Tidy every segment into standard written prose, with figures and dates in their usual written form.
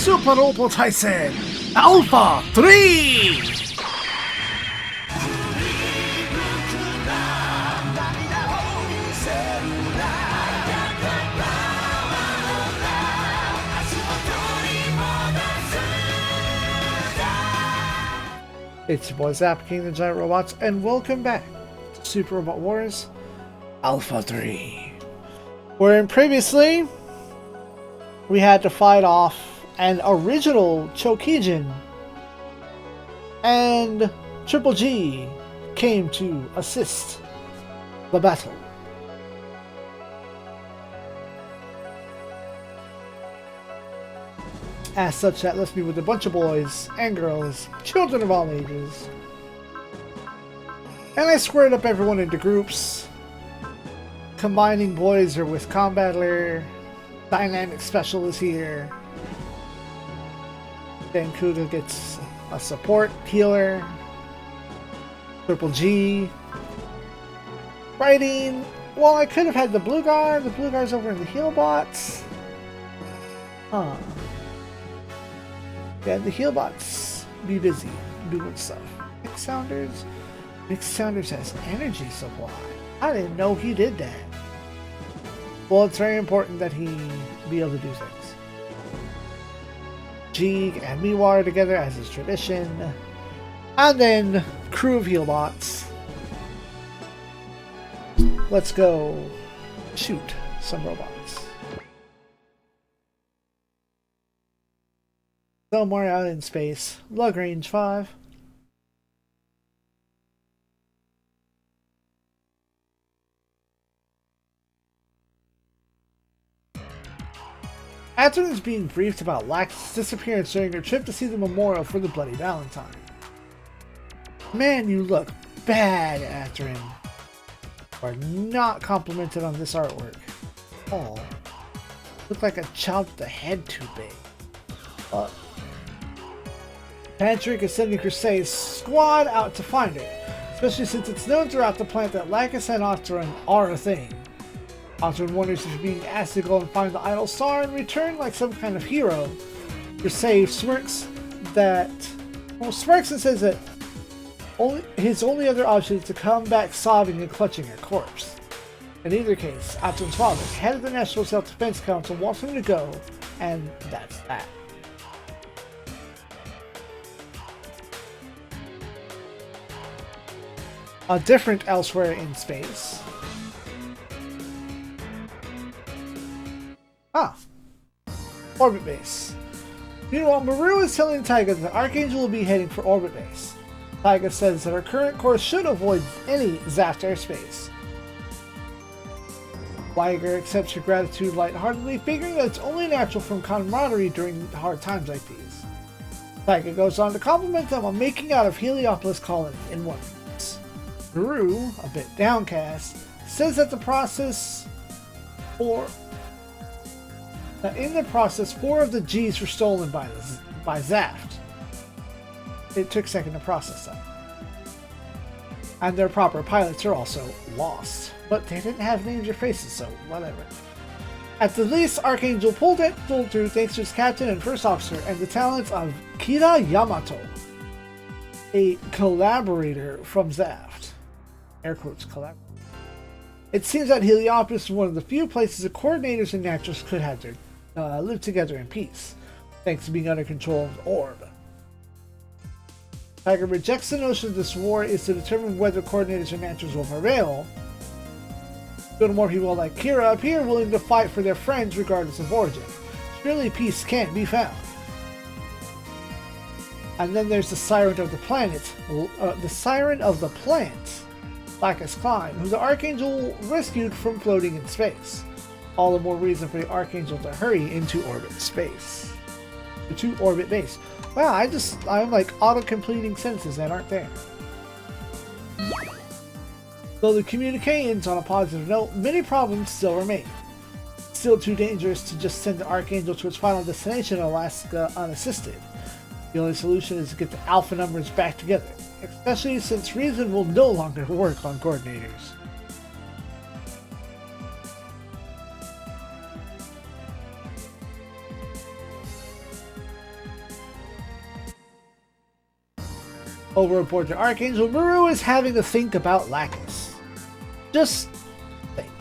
Super Robo Tyson Alpha 3! It's your boy Zap, King of the Giant Robots, and welcome back to Super Robot Wars Alpha 3. Wherein previously, we had to fight off an original Chokijin, and Triple G came to assist the battle. As such, that left me with a bunch of boys and girls, children of all ages. And I squared up everyone into groups, combining boys are with Combattler, Dynamic Special is here, Dancouga gets a support healer, Triple G. Fighting, well, I could have had the blue guy's over in the heal bots. Huh. Yeah, the heal bots be busy doing stuff. Nick Saunders has energy supply. I didn't know he did that. Well, it's very important that he be able to do things. Jeeg and Miwar together as is tradition. And then crew of heal bots. Let's go shoot some robots. Somewhere out in space. Lug range 5. Atron is being briefed about Lax's disappearance during her trip to see the memorial for the Bloody Valentine. Man, you look bad, Atron. You are not complimented on this artwork. Oh, look like a child with a head too big. Patrick is sending Crusade's squad out to find her, especially since it's known throughout the planet that Lacus and Atron are a thing. Atron wonders if he's being asked to go and find the idol star and return like some kind of hero. Crusade smirks and says that his only other option is to come back sobbing and clutching her corpse. In either case, Atron's father, head of the National Self-Defense Council, wants him to go, and that's that. Different elsewhere in space. Orbit base. Meanwhile, Maru is telling Taiga that Archangel will be heading for orbit base. Taiga says that her current course should avoid any Zaft airspace. Liger accepts her gratitude lightheartedly, figuring that it's only natural from camaraderie during hard times like these. Taiga goes on to compliment them on making out of Heliopolis colony in one piece. Maru, a bit downcast, says that in the process, 4 of the G's were stolen by Zaft. It took a second to process them. And their proper pilots are also lost. But they didn't have names or faces, so whatever. At the least, Archangel pulled through thanks to his captain and first officer and the talents of Kira Yamato, a collaborator from Zaft. Air quotes, collaborator. It seems that Heliopolis is one of the few places that coordinators and naturals could have live together in peace, thanks to being under control of the orb. Tiger rejects the notion that this war is to determine whether coordinators and naturals will prevail. Still more people like Kira appear willing to fight for their friends regardless of origin. Surely peace can't be found. And then there's the Siren of the Planet, Lacus Klein, who the Archangel rescued from floating in space. All the more reason for the Archangel to hurry into orbit base. Wow, I'm like auto-completing sentences that aren't there. Though the communique ends on a positive note, many problems still remain. It's still too dangerous to just send the Archangel to its final destination in Alaska unassisted. The only solution is to get the alpha numbers back together, especially since reason will no longer work on coordinators. Over aboard the Archangel, Maru is having to think about Lacus. Just think.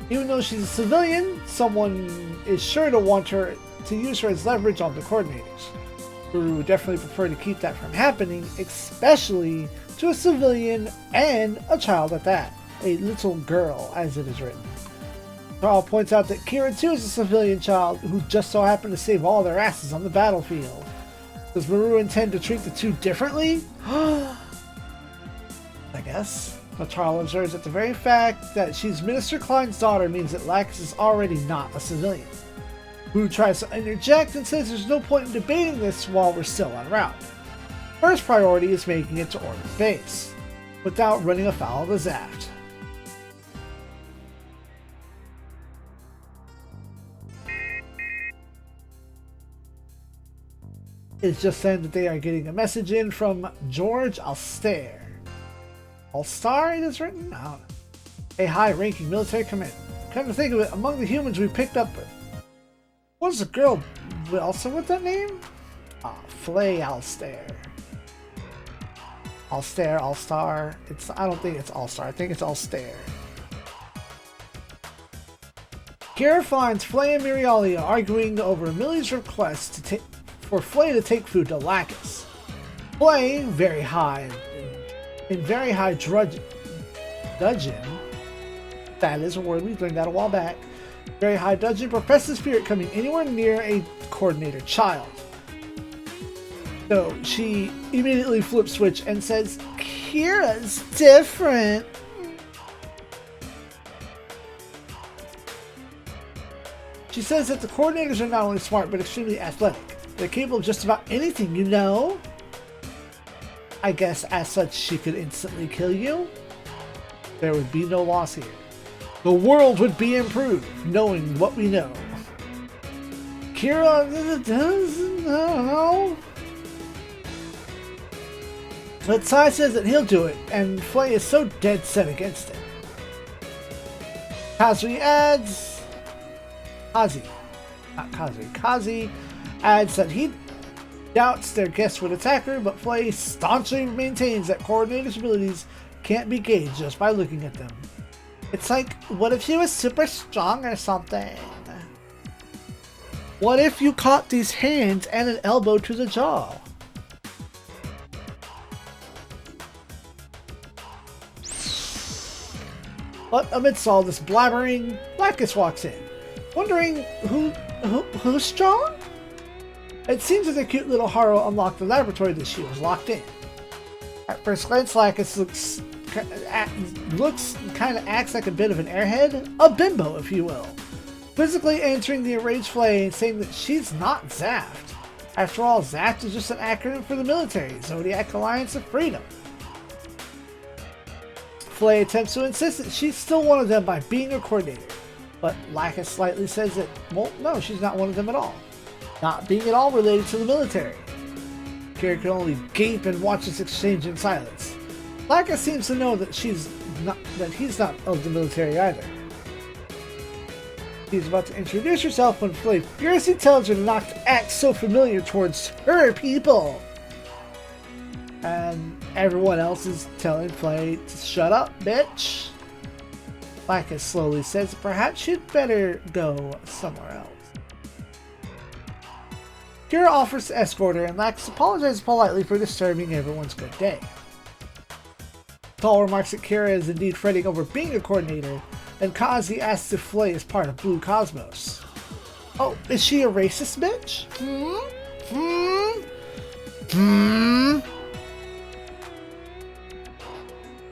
Even though she's a civilian, someone is sure to want her to use her as leverage on the coordinators. Maru would definitely prefer to keep that from happening, especially to a civilian and a child at that. A little girl, as it is written. Carl points out that Kira too is a civilian child who just so happened to save all their asses on the battlefield. Does Maru intend to treat the two differently? I guess. But Charles observes that the very fact that she's Minister Klein's daughter means that Lacus is already not a civilian. Maru tries to interject and says there's no point in debating this while we're still en route. First priority is making it to orbit base, without running afoul of the Zaft. It's just then that they are getting a message in from George Alstair. Alstar, it is written? I don't know. A high-ranking military command. Come to think of it, among the humans we picked up, was a girl also with that name? Flay Alstair. Alstair, Alstar. I don't think it's Alstar. I think it's Alstair. Kira finds Flay and Mirialia arguing over Millie's request for Flay to take food to Lacus. Flay, very high dudgeon. That is a word, we learned that a while back. Very high dudgeon professes fear at coming anywhere near a coordinator child. So she immediately flips switch and says, Kira's different. She says that the coordinators are not only smart but extremely athletic. They're capable of just about anything, you know? I guess as such she could instantly kill you? There would be no loss here. The world would be improved, knowing what we know. Kira doesn't know. But Sai says that he'll do it, and Flay is so dead set against it. Kazi adds that he doubts their guest would attack her, but Flay staunchly maintains that coordinator's abilities can't be gauged just by looking at them. It's like, what if she was super strong or something? What if you caught these hands and an elbow to the jaw? But amidst all this blabbering, Lacus walks in, wondering who's strong? It seems that the cute little Haro unlocked the laboratory that she was locked in. At first glance, Lacus acts like a bit of an airhead, a bimbo if you will, physically answering the enraged Flay and saying that she's not Zaft. After all, Zaft is just an acronym for the military, Zodiac Alliance of Freedom. Flay attempts to insist that she's still one of them by being a coordinator, but Lacus slightly says that, well, no, she's not one of them at all, not being at all related to the military. Kira can only gape and watch this exchange in silence. Lacus seems to know that he's not of the military either. She's about to introduce herself when Flay furiously tells her not to act so familiar towards her people. And everyone else is telling Flay to shut up, bitch. Lacus slowly says perhaps she'd better go somewhere else. Kira offers to escort her, and Lacus apologizes politely for disturbing everyone's good day. Tall remarks that Kira is indeed fretting over being a coordinator, and Kazi asks if Flay is part of Blue Cosmos. Oh, is she a racist bitch?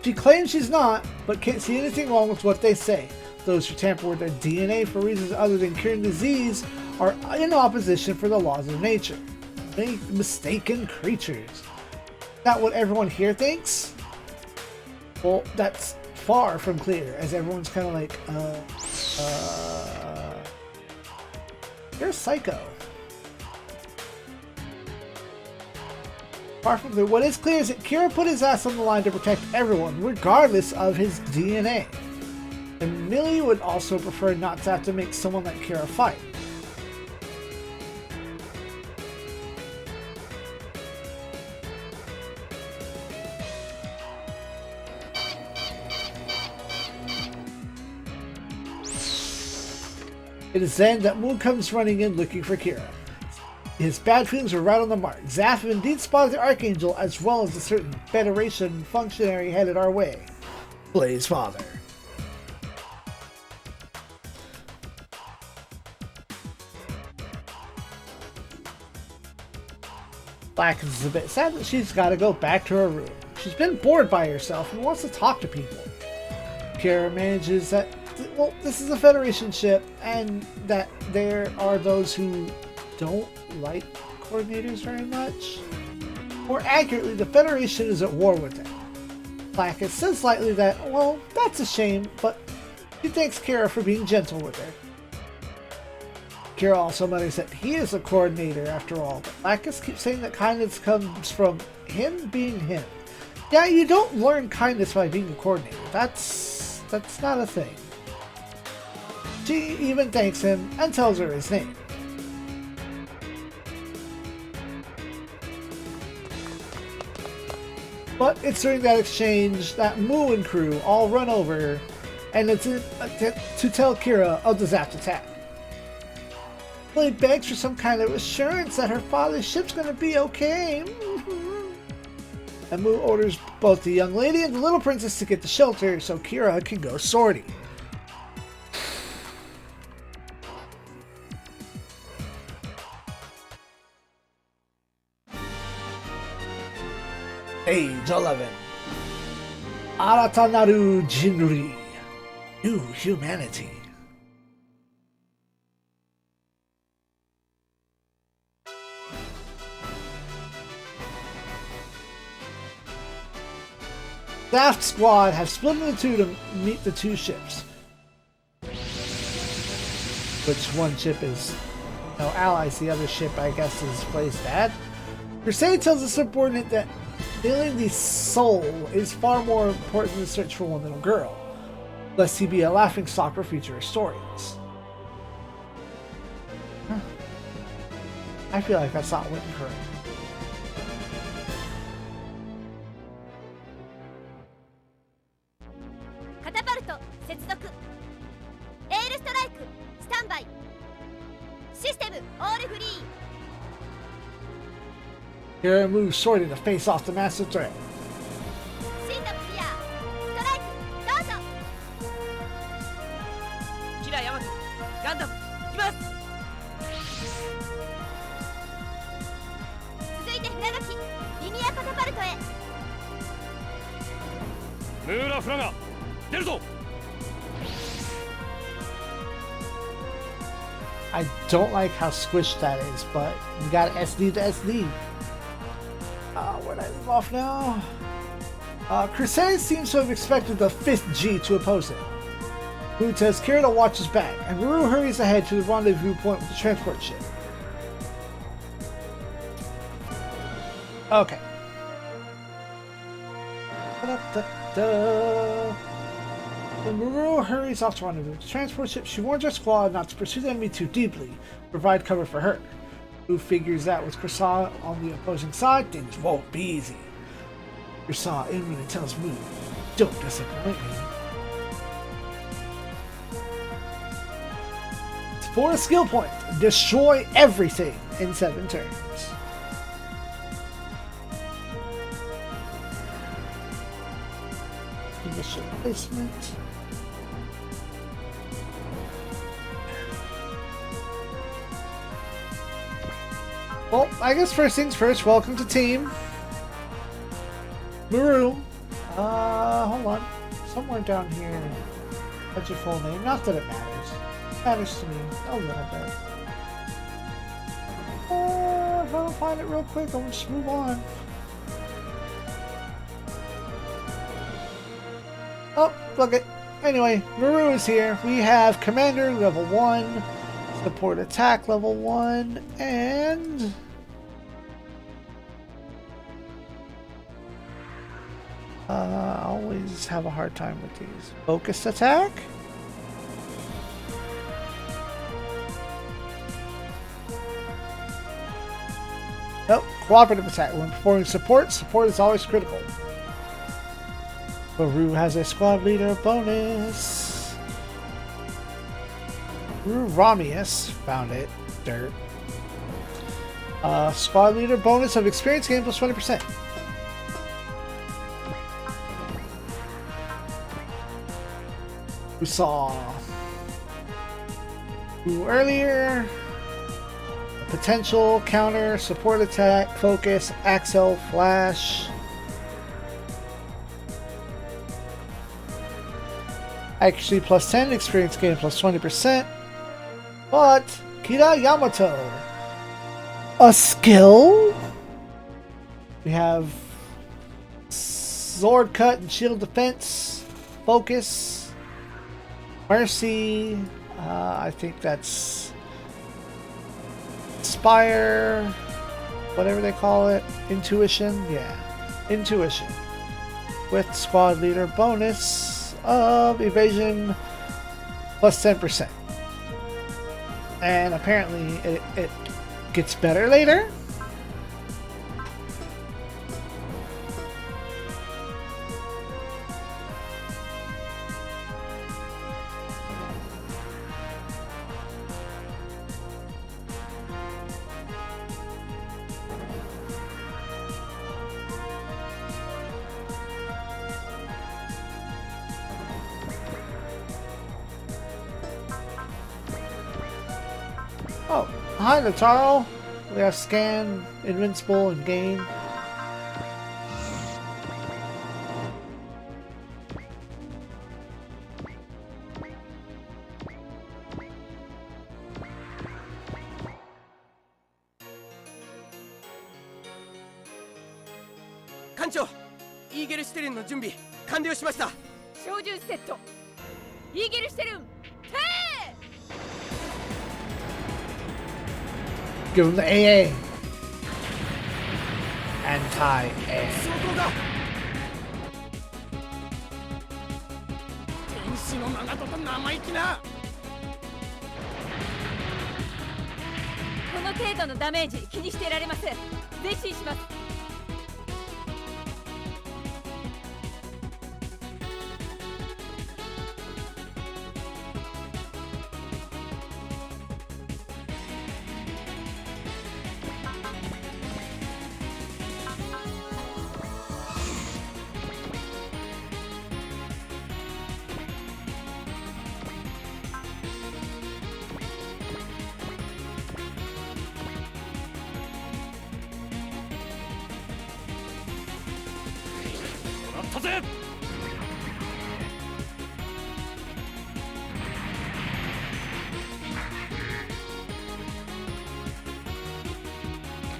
She claims she's not, but can't see anything wrong with what they say. Those who tamper with their DNA for reasons other than curing disease are in opposition for the laws of nature. Mistaken creatures. Is that what everyone here thinks? Well, that's far from clear, as everyone's kind of like, you're a psycho. Far from clear. What is clear is that Kira put his ass on the line to protect everyone, regardless of his DNA. And Millie would also prefer not to have to make someone like Kira fight. It is then that Moon comes running in looking for Kira. His bad feelings were right on the mark. Zaf indeed spotted the Archangel as well as a certain Federation functionary headed our way. Blaze father. Black is a bit sad that she's got to go back to her room. She's been bored by herself and wants to talk to people. Kira manages that, well, this is a Federation ship and that there are those who don't like coordinators very much. More accurately, the Federation is at war with them. Black says slightly that, well, that's a shame, but she thanks Kira for being gentle with her. Kira also mutters that he is a coordinator after all, but Lacus keeps saying that kindness comes from him being him. Yeah, you don't learn kindness by being a coordinator. That's not a thing. She even thanks him and tells her his name. But it's during that exchange that Moo and crew all run over, and it's to tell Kira of the Zaft attack. Lily begs for some kind of assurance that her father's ship's gonna be okay. And Moo orders both the young lady and the little princess to get the shelter so Kira can go sortie. Page 11. Aratanaru Jinri. New humanity. Zaft squad have split into two to meet the two ships. Which one ship is allies, the other ship I guess is plays bad. Crusade tells the subordinate that stealing the soul is far more important than the search for one little girl, lest he be a laughingstock for future historians. Huh. I feel like that's not waiting for him. Kira moves sorting to face off the massive threat. I don't like how squished that is, but you got SD to SD. Where'd I leave off now? Crusade seems to have expected the 5th G to oppose him. Moo tells Kira to watch his back, and Ruru hurries ahead to the rendezvous point with the transport ship. Okay. When Ruru hurries off to rendezvous with the transport ship, she warns her squad not to pursue the enemy too deeply, provide cover for her. Who figures that with Croissant on the opposing side, things won't be easy. Croissant inwardly tells Moo, don't disappoint me. For a skill point, destroy everything in 7 turns. Initial placement. Well, I guess first things first, welcome to team. Muru. Hold on. Somewhere down here. What's your full name? Not that it matters. It matters to me a little bit. If I don't find it real quick, I'll just move on. Oh, look it. Anyway, Muru is here. We have Commander level 1. Support attack level 1, and I always have a hard time with these. Focus attack? Nope, cooperative attack. When performing support is always critical. Baru has a squad leader bonus. Ramius found it. Dirt. Squad leader bonus of experience gain plus 20%. We saw earlier potential, counter, support attack, focus, axle, flash. Actually, plus 10, experience gain plus 20%. But Kira Yamato, a skill. We have sword cut and shield defense, focus, mercy. I think that's inspire, whatever they call it, intuition. Yeah, intuition with squad leader bonus of evasion plus 10%. And apparently it gets better later. Oh, hi Nataro. We have scan, invincible, and gain. Kancho, イーゲルシュテルンの準備完了しました。照準セット。イーゲルシュテルン、Give him the AA. Anti-A. 天使の名だと生意気な。この程度のダメージ気にしていられます。前進します。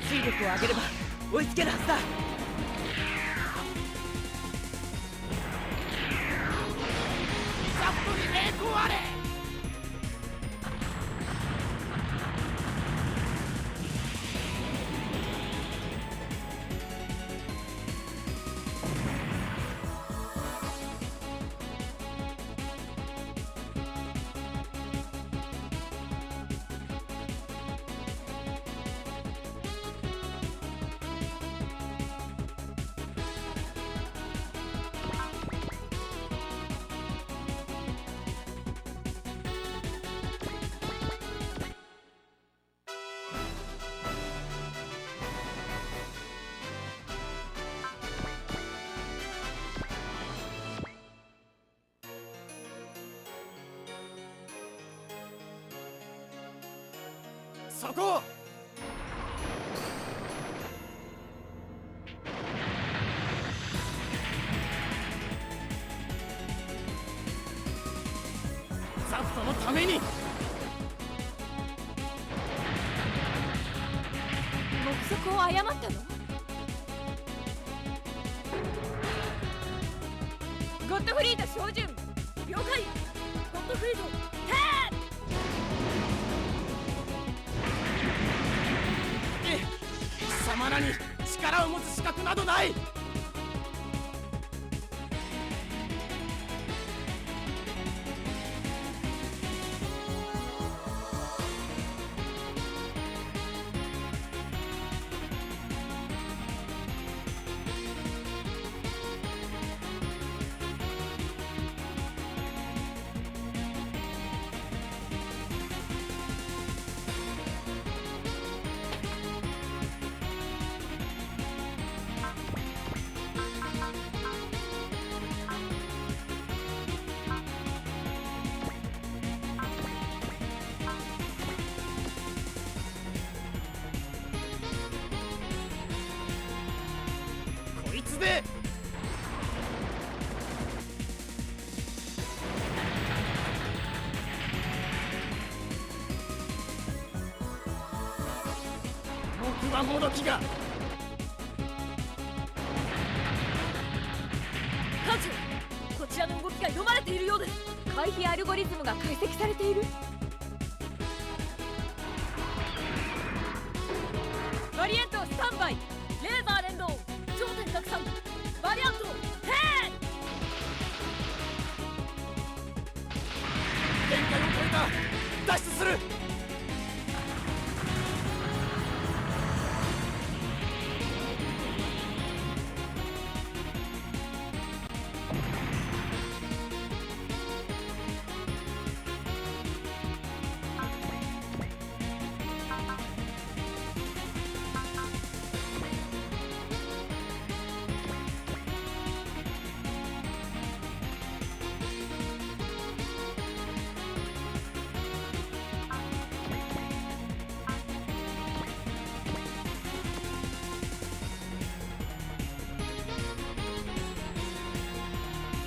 水力を上げれば追いつけるはずだ。ザップに栄光あれ。そこ。ザフトのために。目測を誤ったの？ゴッドフリード照準。了解。ゴッドフリード。貴様らに力を持つ資格などない。不和もどきが。艦長、こちらの動きが読まれているようです。回避アルゴリズムが解析されている。バリエントスタンバイ、レーザー連動、頂点拡散、バリアントヘイ。限界を超えた。脱出する。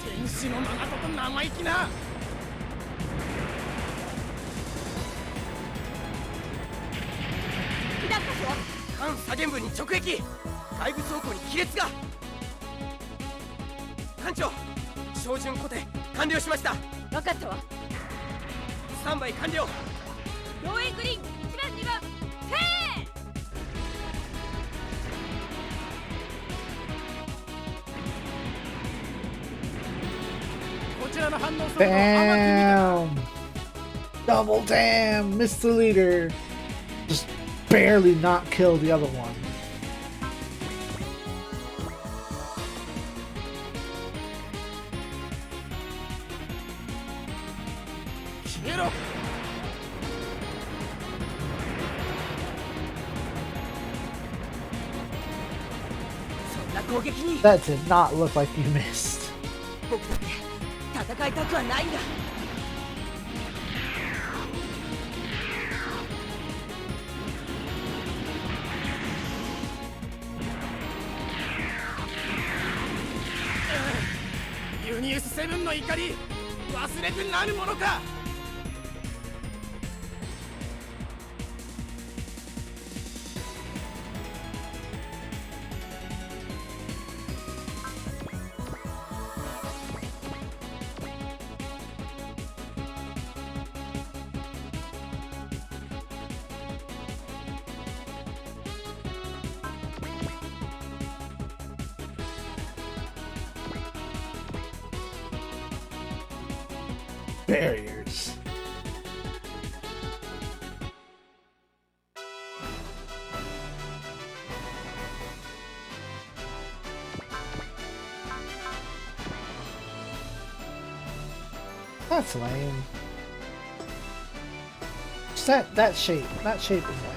天使の長門と生意気な。被弾箇所は艦左舷部に直撃。外部倉庫に亀裂が。艦長、照準固定完了しました。分かったわ。スタンバイ完了。ローエングリーン1番2番ヘイ。こちらの反応速度を甘く見た。 Damn! Double damn! Missed the leader! Just barely not kill the other one. 消えろ。そんな攻撃に That did not look like you missed. 僕だって戦いたくはないんだ。ユニウス7の怒り忘れてなるものか。Barriers. That's lame. Just that shape. That shape is lame.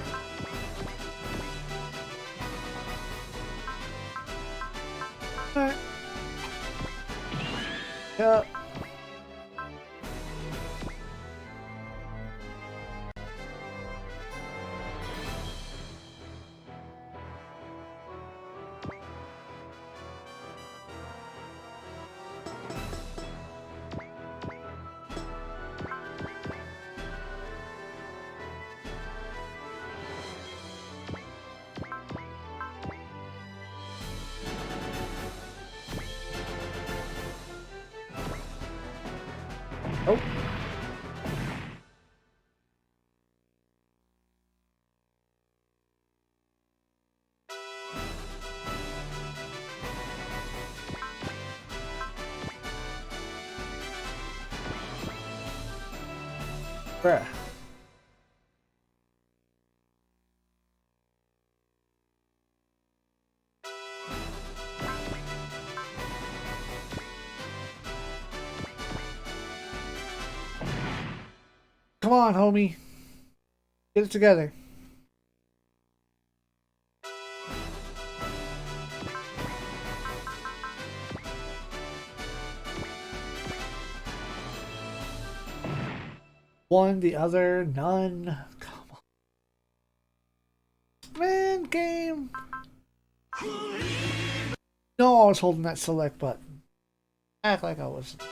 Alright. Yep. Oh. Bruh. Come on, homie. Get it together. One, the other, none. Come on. Man, game. No, I was holding that select button. Act like I wasn't.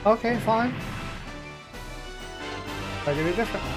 Okay, fine. Try to do a different one.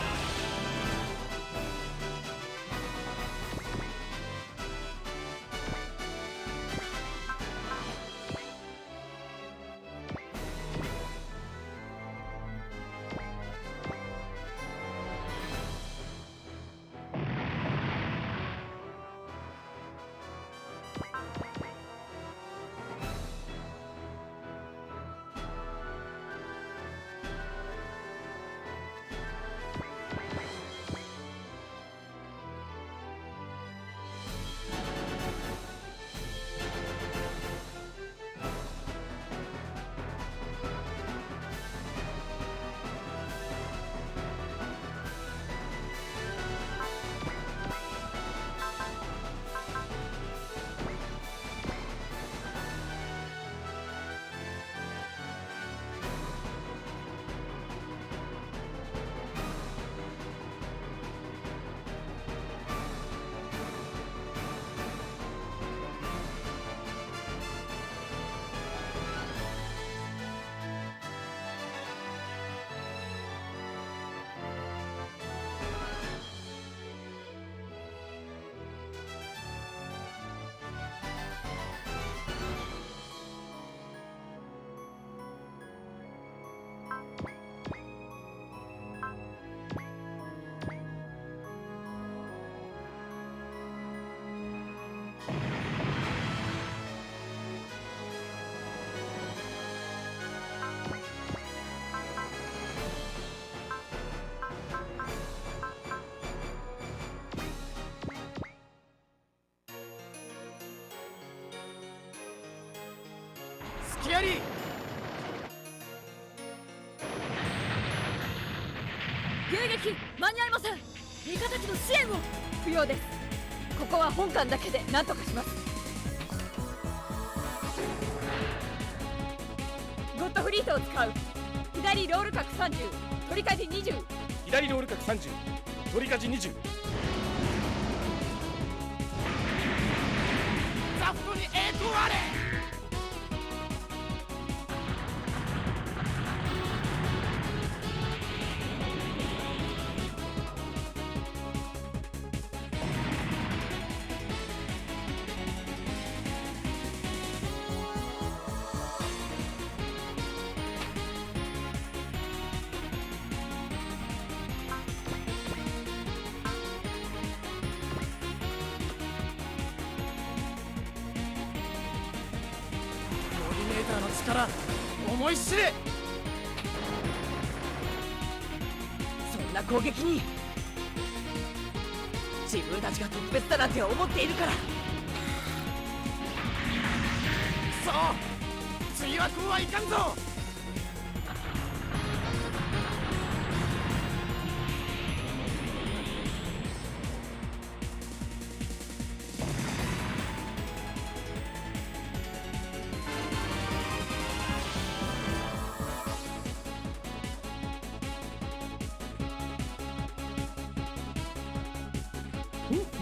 隙あり。迎撃間に合いません。味方機の支援を不要です。ここは本艦だけで何とかします。ゴッドフリートを使う。左ロール角30、取り舵20。左ロール角30、取り舵20。ザフトに栄光あれ。力思い知れ。そんな攻撃に自分たちが特別だなんて思っているから。そう次はこうはいかんぞ。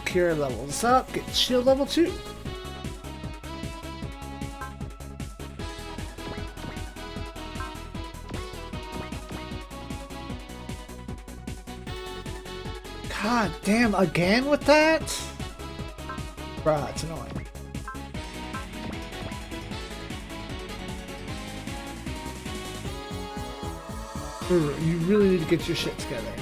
Cure levels up, get shield level 2. God damn, again with that? Bruh, it's annoying. You really need to get your shit together.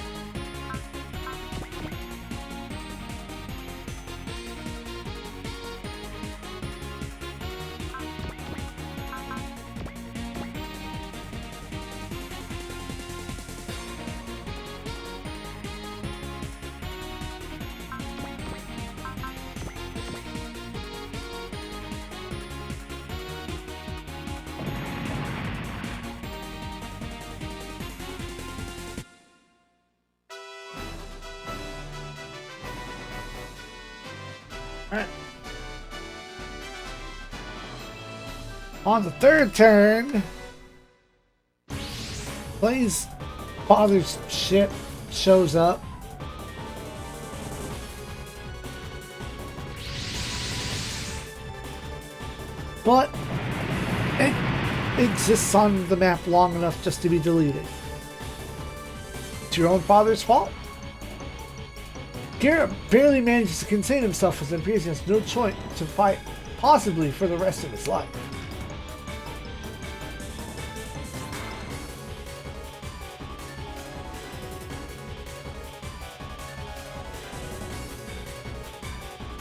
Alright. On the third turn, Blaze father's ship shows up. But exists on the map long enough just to be deleted. It's your own father's fault. Garrett barely manages to contain himself as Imperius has no choice to fight, possibly for the rest of his life.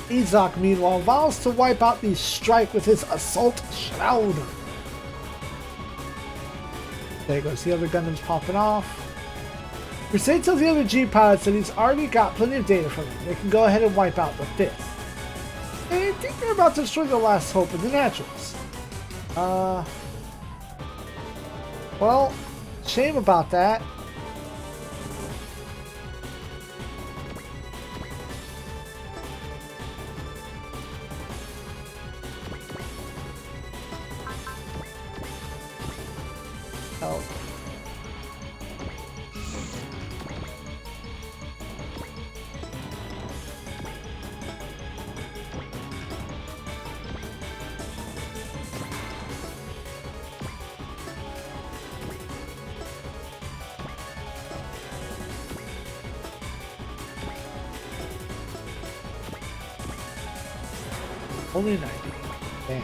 Izak, meanwhile, vows to wipe out the strike with his assault shroud. There goes the other Gundams popping off. Crusade tells the other G pilots that he's already got plenty of data from them. They can go ahead and wipe out the 5th. And I think they're about to destroy the last hope of the Naturals. Well, shame about that. Oh. Only 90. Damn.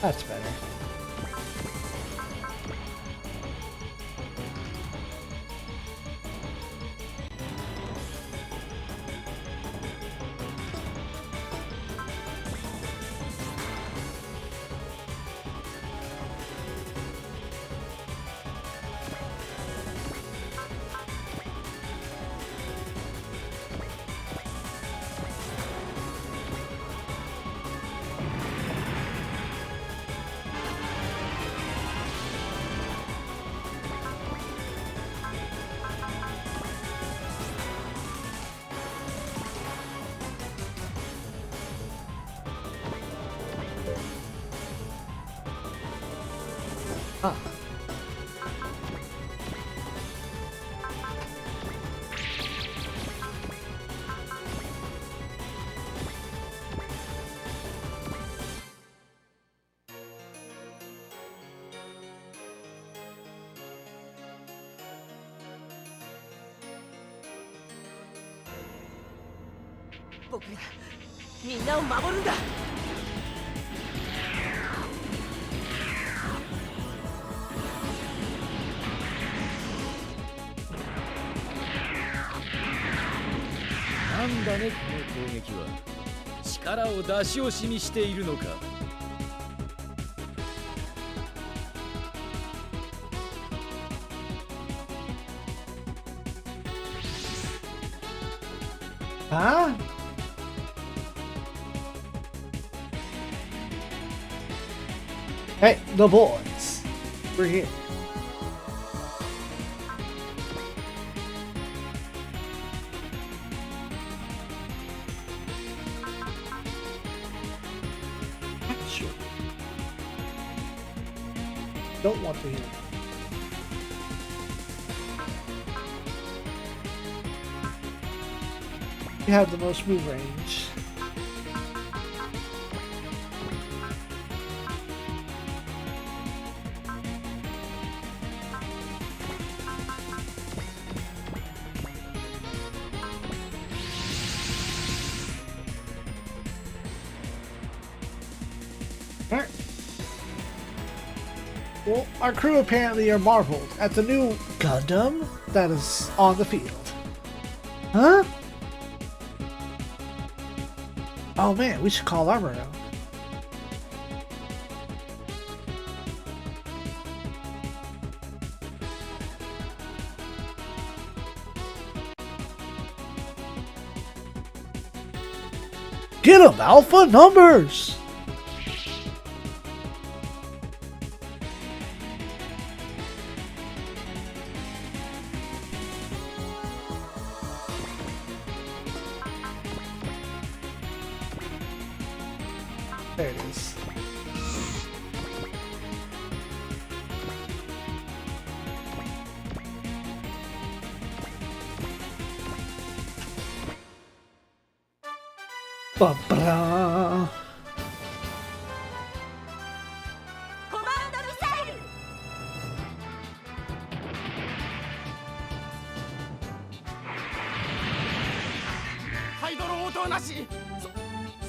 That's better. Huh.なんだねこの攻撃は。力を出し惜しみしているのか。Huh? Hey, the boys. We're here. Sure. Don't want to hear. You have the most move range. Alright. Well, our crew apparently are marveled at the new Gundam that is on the field. Huh? Oh man, we should call armor out. Get him, Alpha numbers! There it is. Ba-ba-da. コマンドミサイル。ハイドロ応答なし。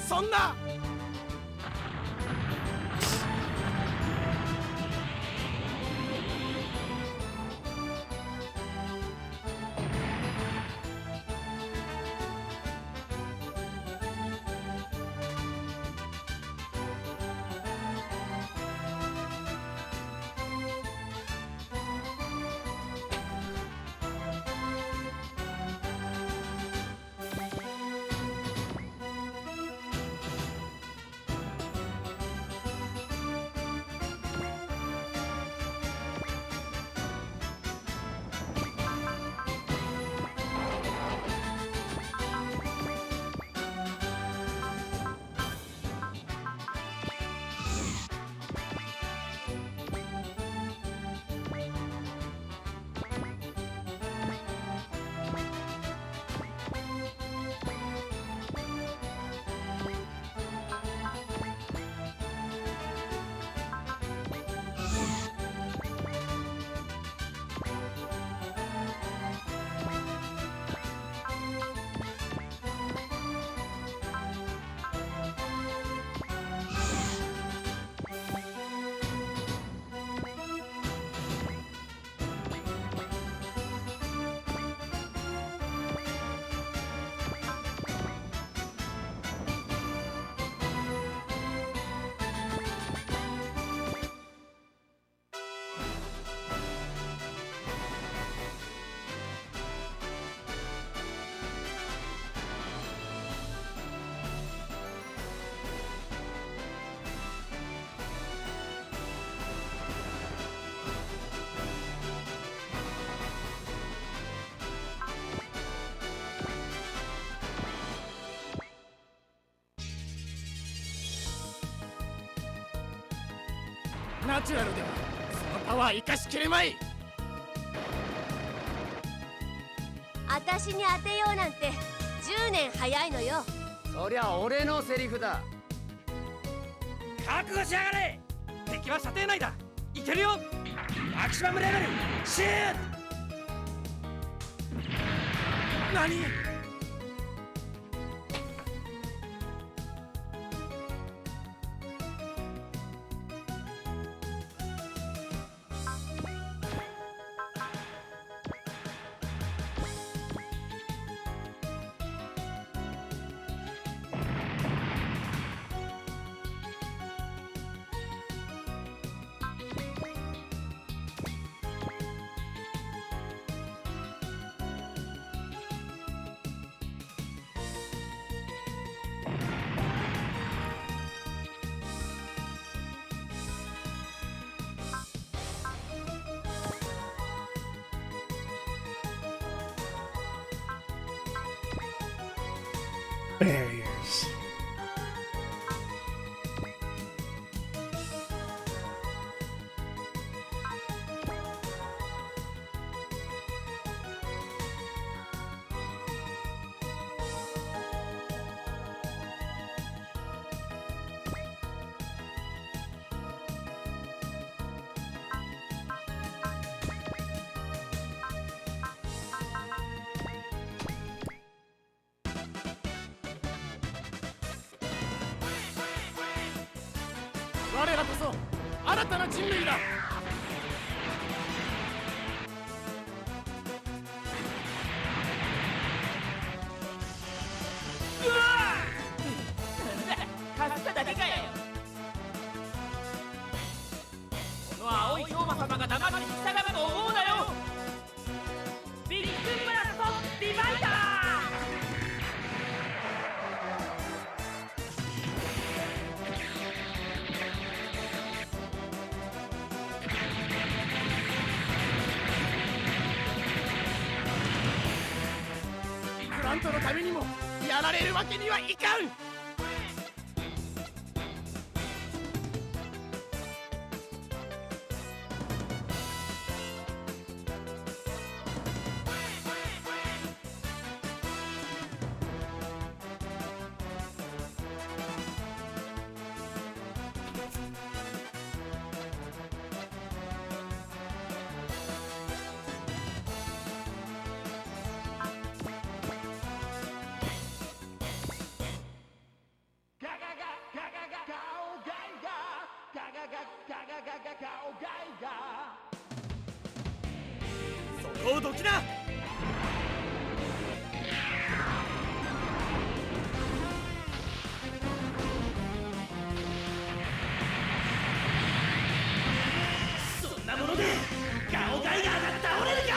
そんな。ナチュラルではそのパワー生かしきれまい。私に当てようなんて10年早いのよ。そりゃ俺のセリフだ。覚悟しやがれ。敵は射程内だ。いけるよ。マキシマムレベルシュート。何。Barriers.我らこそ新たな人類だ。うわあ！かすっただけかよ。この青い氷馬様が黙って従うと思うなよ。ビッグブラストディバイダー。グラントのためにもやられるわけにはいかん。こをどきな。そんなものでガオガイガーが倒れるか。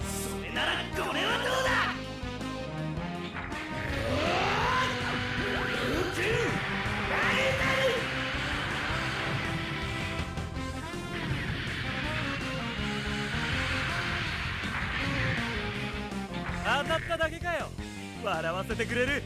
それならこれはどうだ。当たっただけかよ。笑わせてくれる。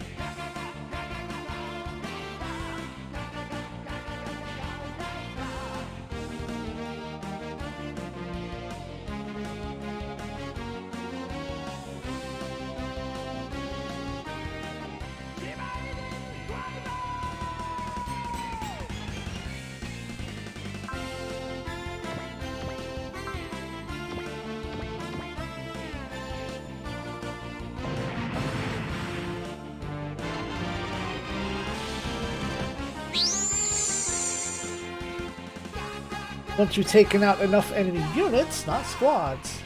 Once you've taken out enough enemy units, not squads,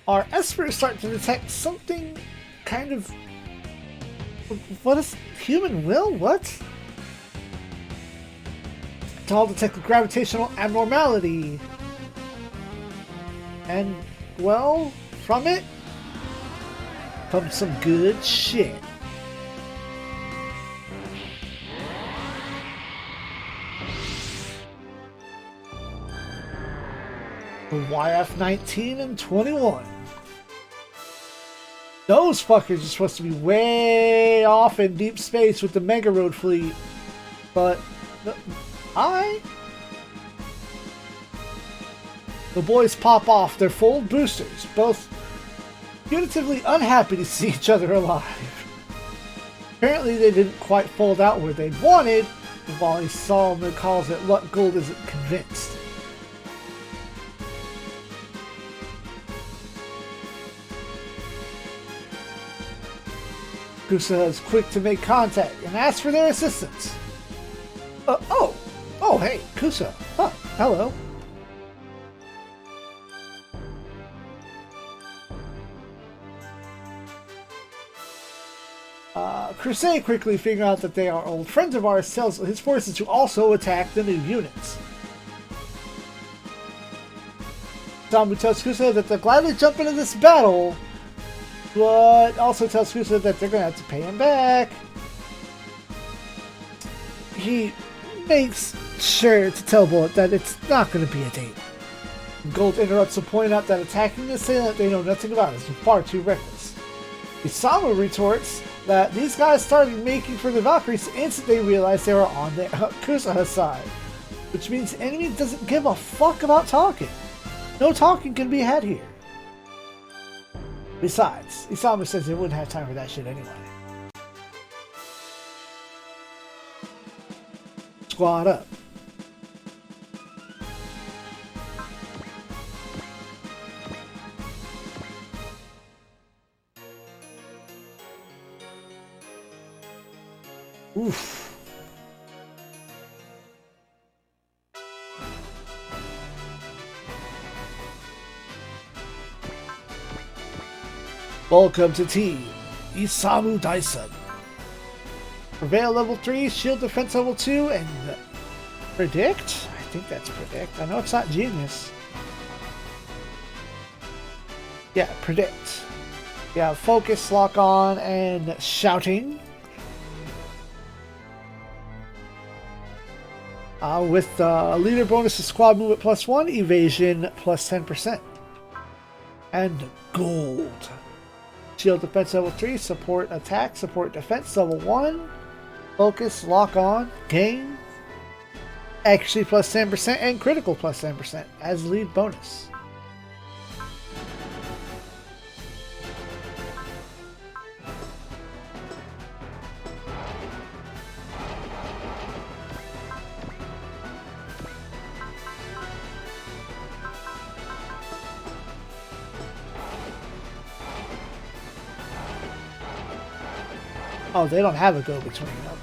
our espers start to detect something kind of... What is... human will? What? It's all detect a gravitational abnormality. And, well, from it comes some good shit. YF-19 and 21. Those fuckers are supposed to be way off in deep space with the Mega Road fleet. But... The boys pop off their full boosters, both punitively unhappy to see each other alive. Apparently they didn't quite fold out where they'd wanted, while he solemnly calls it Luck Gold isn't convinced. Kusa is quick to make contact and ask for their assistance. Oh, hey, Kusa. Huh, hello. Crusade, quickly figuring out that they are old friends of ours, tells his forces to also attack the new units. Samu tells Kusa that they'll gladly jump into this battle, but also tells Kusa that they're going to have to pay him back. He makes sure to tell Bullet that it's not going to be a date. Gold interrupts to point out that attacking the assailant they know nothing about is far too reckless. Isamu retorts that these guys started making for the Valkyries the instant they realized they were on the Kusa's side, which means the enemy doesn't give a fuck about talking. No talking can be had here. Besides, Isamu says they wouldn't have time for that shit anyway. Squad up. Oof. Welcome to Team Isamu Daisen. Prevail level 3, shield defense level 2, and predict? I think that's predict. I know it's not genius. Yeah, predict. Yeah, focus, lock on, and shouting. With leader bonus to squad movement +1, evasion +10%. And gold. Shield defense level 3, support attack, support defense level 1, focus, lock on, gain, accuracy +10%, and critical +10% as lead bonus. Oh, they don't have a go-between. Nope.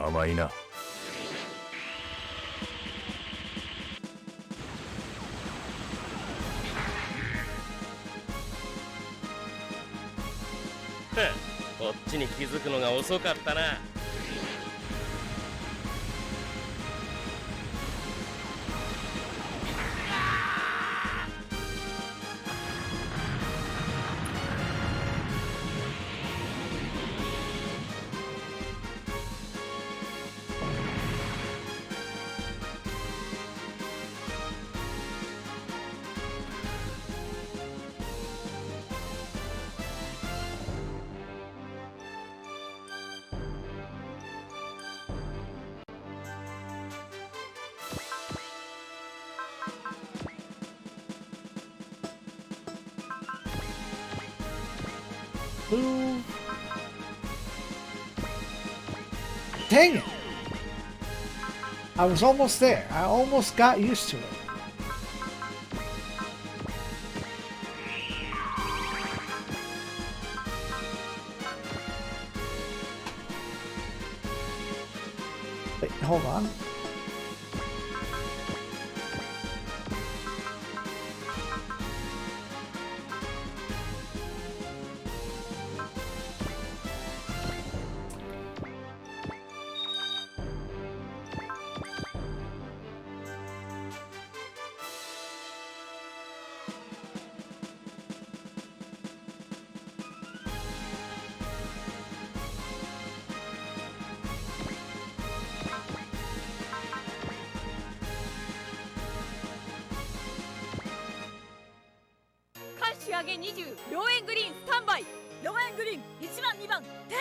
甘いな。こっちに気づくのが遅かったな。Move. Dang it! I was almost there. I almost got used to it. Wait, hold on.上げ20、両円グリーンスタンバイ。両円グリーン1番2番テ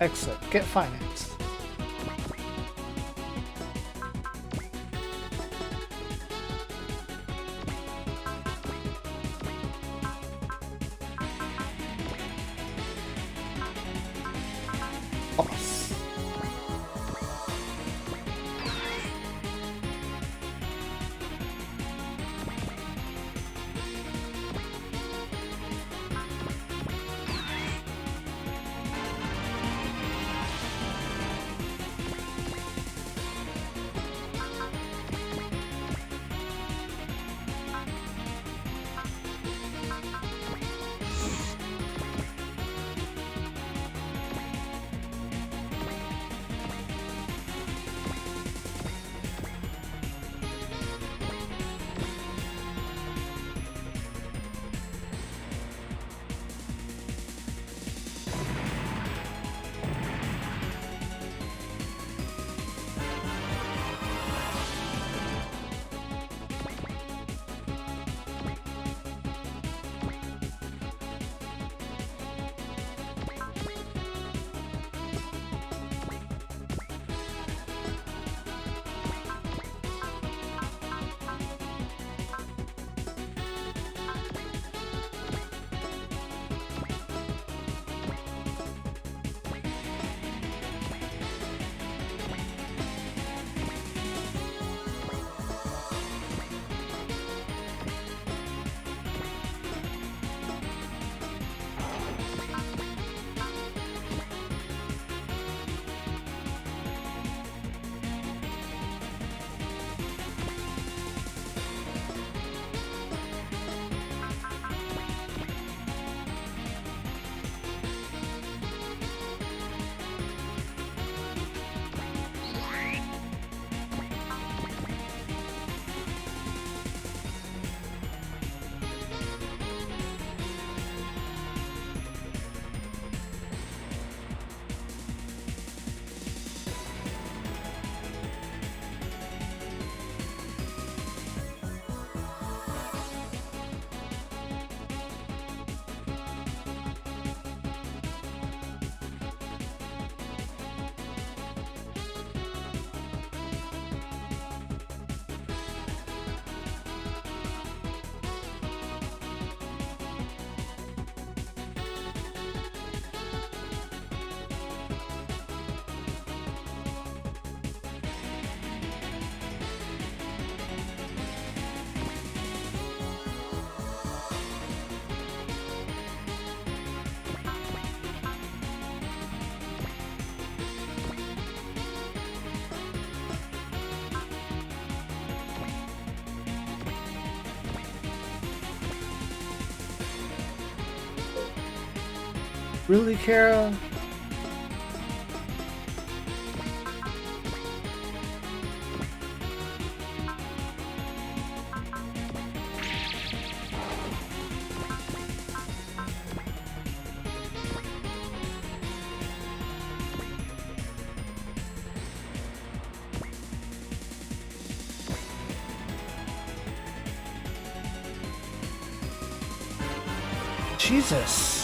Excellent. Get financed. Boss. Really, Kara? Jesus.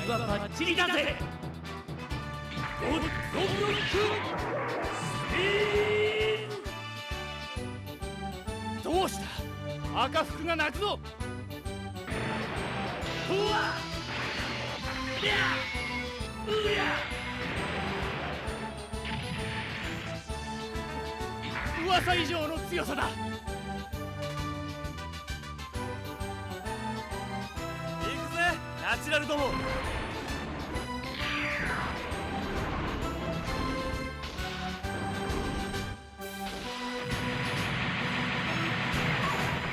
はバッチリだぜ。ゴッドブロックスピン。どうした？赤服が泣くぞ。うわっ、いやうや噂以上の強さだ。行くぜナチュラルども。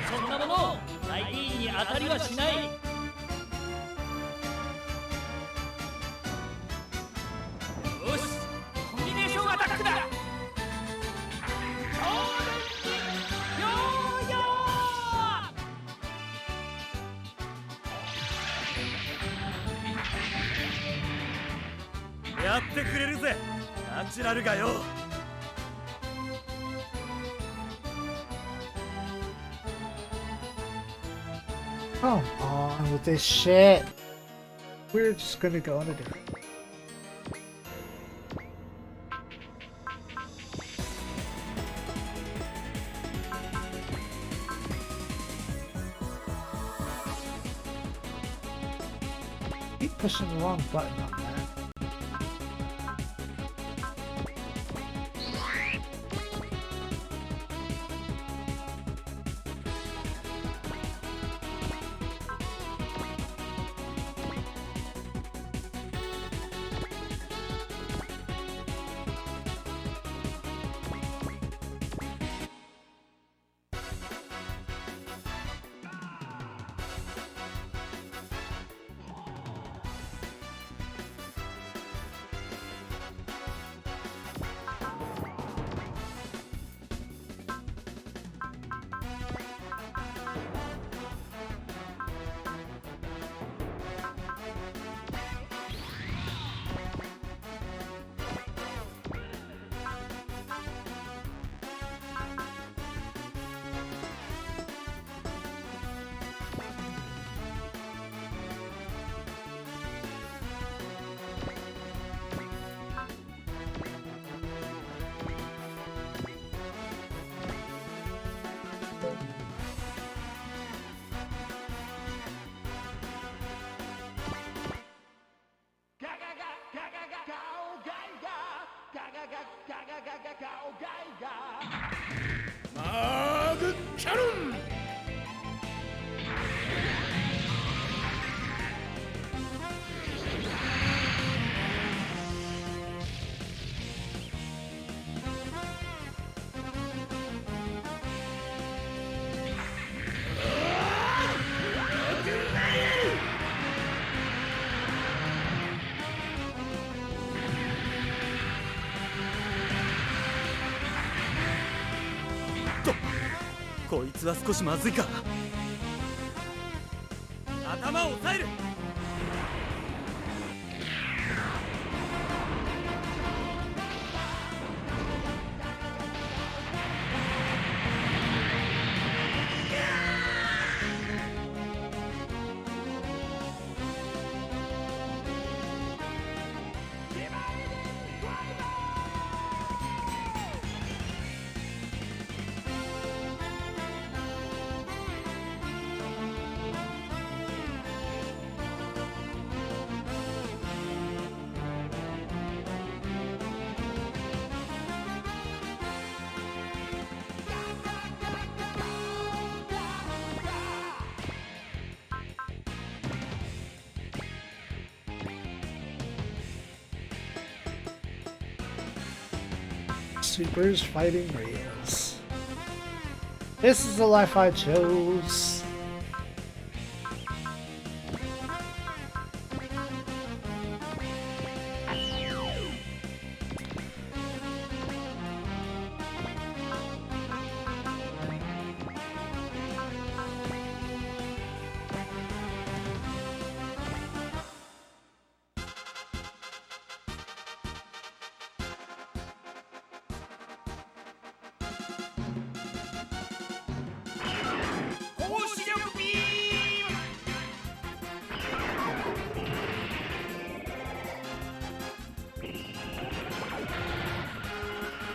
そんなもの大議員に当たりはしない。よし、コンビネーションアタックだ。やってくれるぜナチュラルがよ。Come on with this shit. We're just gonna go on a different. Keep pushing the wrong button on that.こいつは少しまずいか。頭を押さえる。Supers fighting rails. This is the life I chose.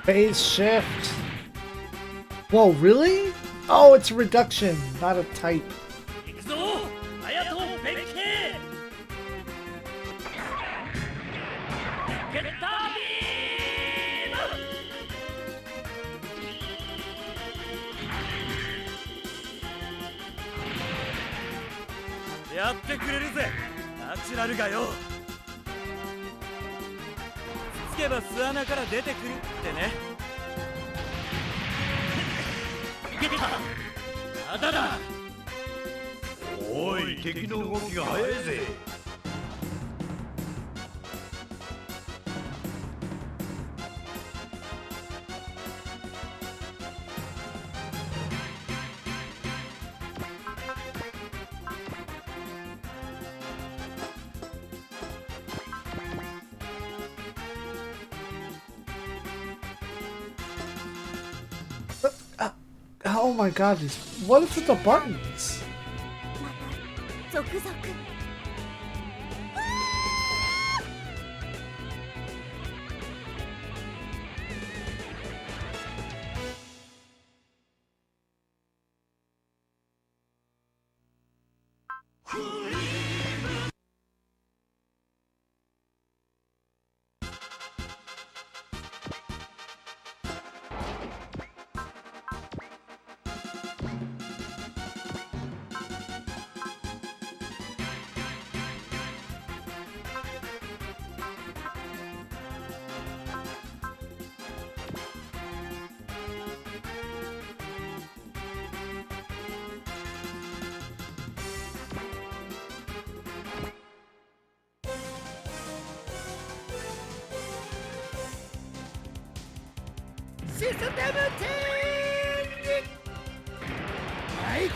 Phase shift. Whoa, really? Oh, it's a reduction, not a type. 行くぞハヤト弁慶ゲッタービームやってくれるぜナチュラルがよつけば巣穴から出てくるってねゲッターまだだおい、敵の動きが早いぜ。Oh my god, what is with the buttons? 続々。システムチェンジマイク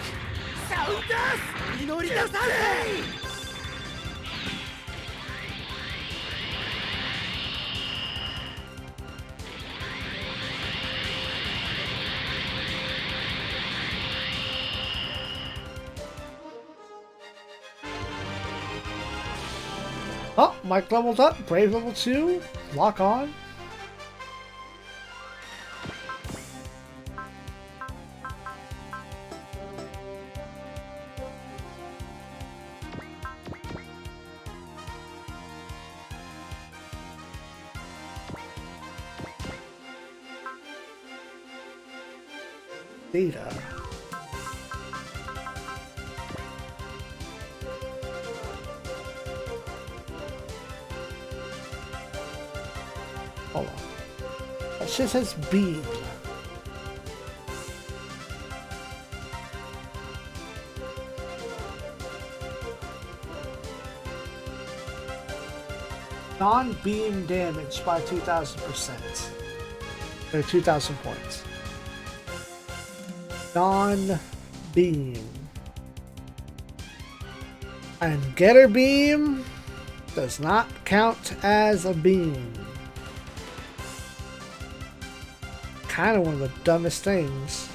サウンダース祈り出されOh, Mike leveled up. Brave level 2. Lock on. Data. Hold on. That shit says beam. Non-beam damage by 2,000%. Or 2,000 points. Non-beam. And getter beam does not count as a beam. Kind of one of the dumbest things.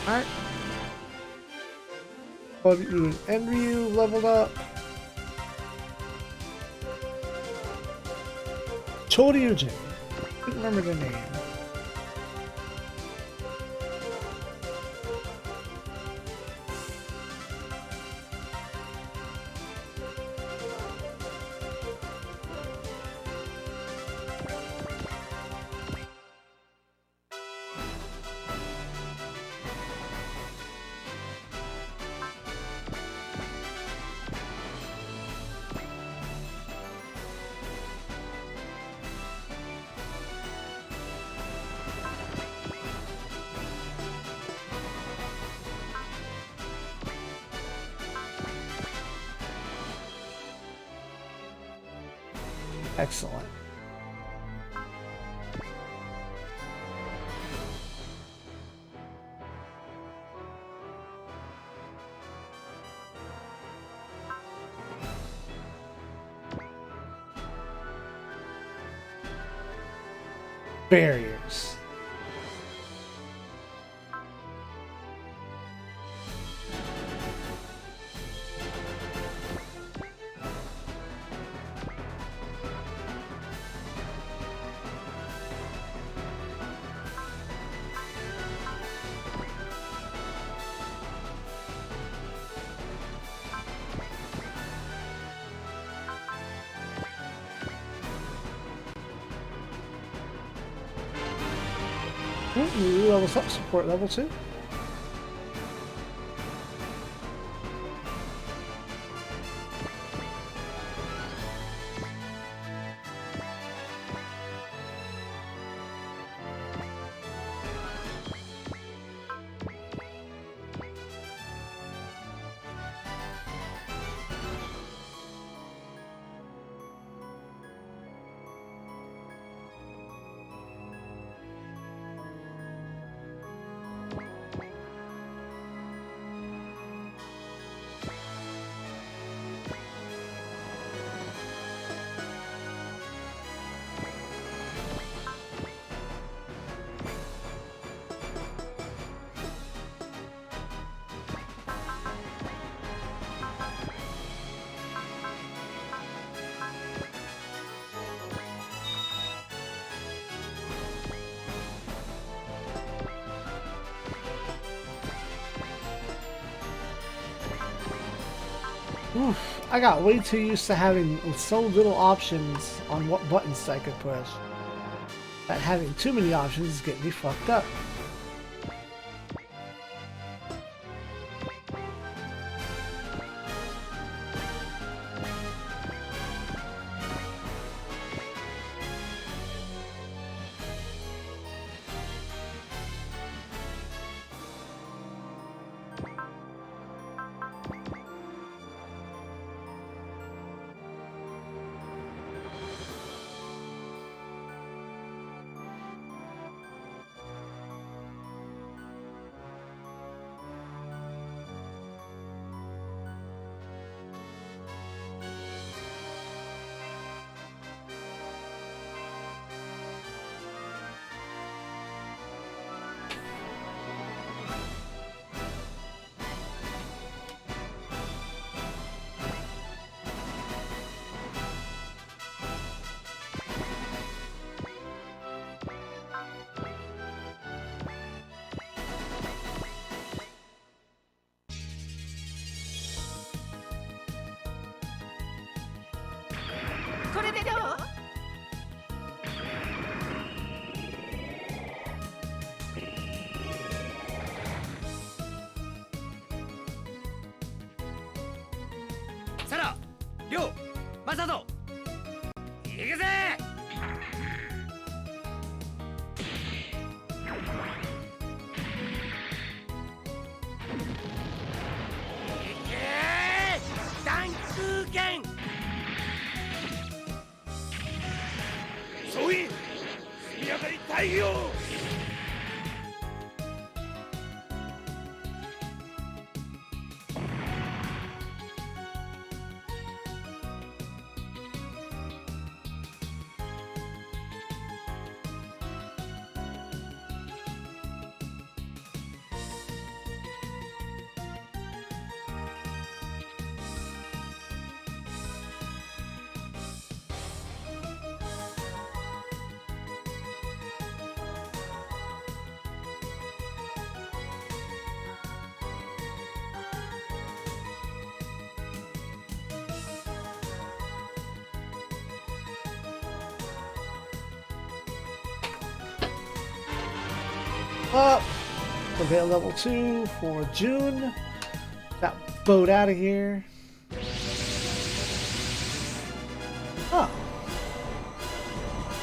Alright. Ryu and Ryu leveled up. Choryujin. Couldn't remember the name. Excellent. Barriers. Ooh, levels up, support level 2. Oof, I got way too used to having so little options on what buttons I could push that having too many options is getting me fucked up. up. Prevail level 2 for June. That boat out of here. Oh.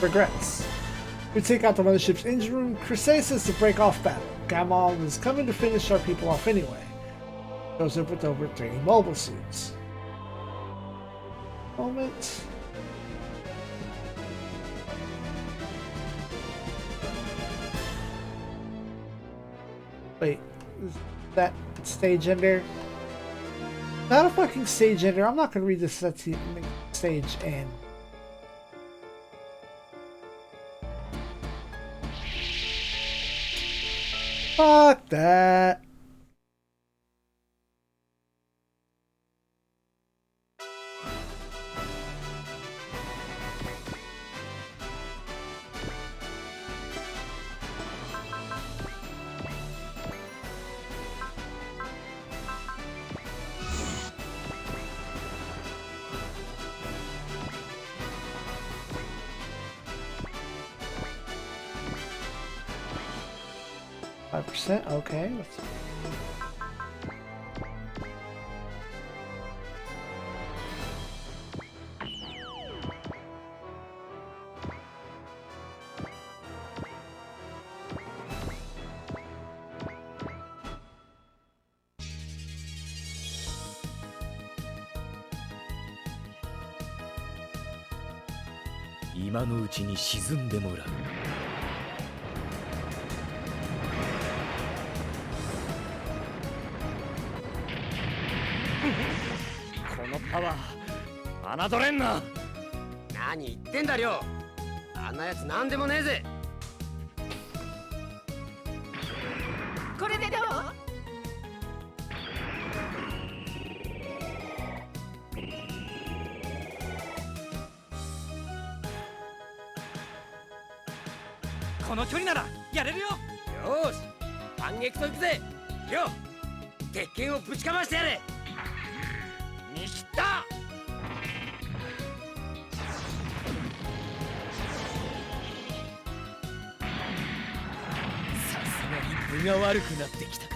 Regrets. We take out the mothership's engine room. Crusade says to break off battle. Gamal was coming to finish our people off anyway. Goes up with over 30 mobile suits. Moment. Wait, is that stage ender? Not a fucking stage ender. I'm not gonna read this stage end. Fuck that. %, okay. Let's...今のうちに沈んでもらう。このパワー侮れんな。何言ってんだ亮。あんなやつなんでもねえぜ。これでどう？この距離ならやれるよ。よし反撃といくぜ亮。鉄拳をぶちかましてやれ。見切った。さすがに分が悪くなってきたか。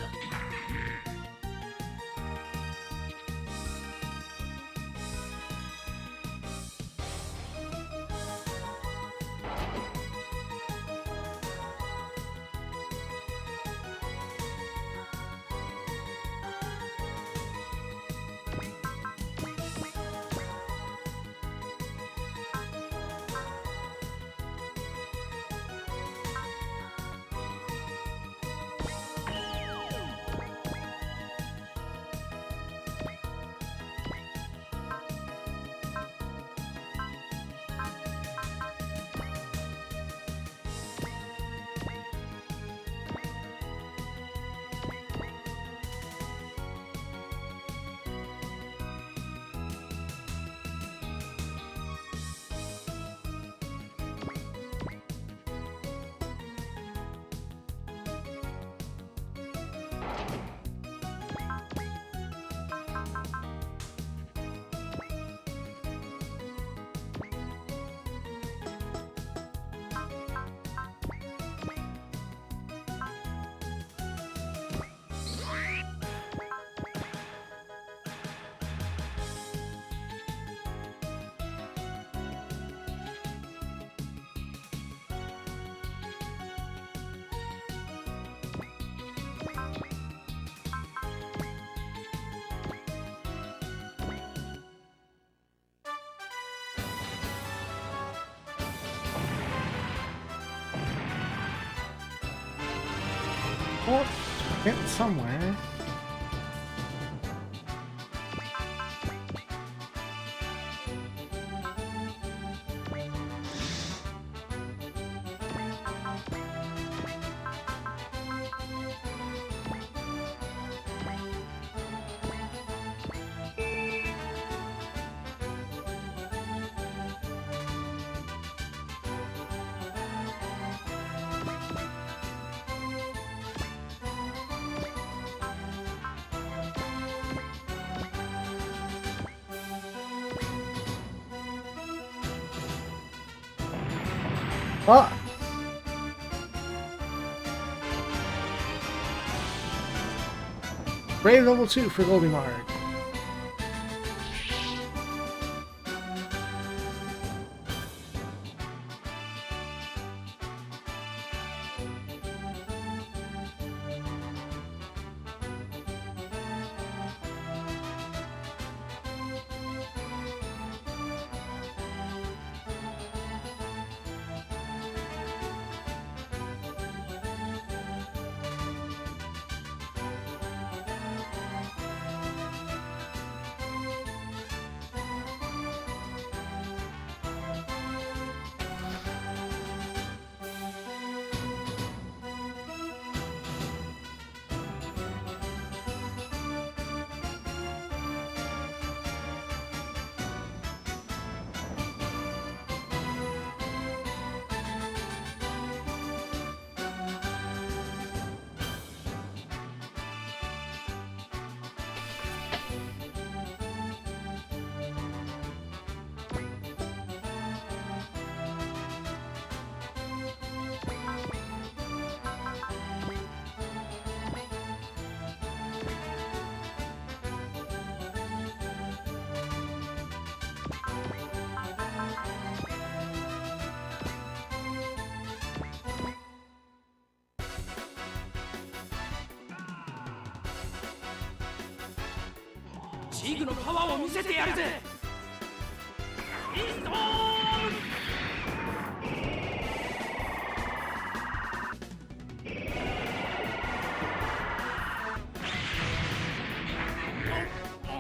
Well, getting somewhere. Fuck. Brave level 2 for Goldimard.シーグのパワーを見せてやるぜ。イートーン。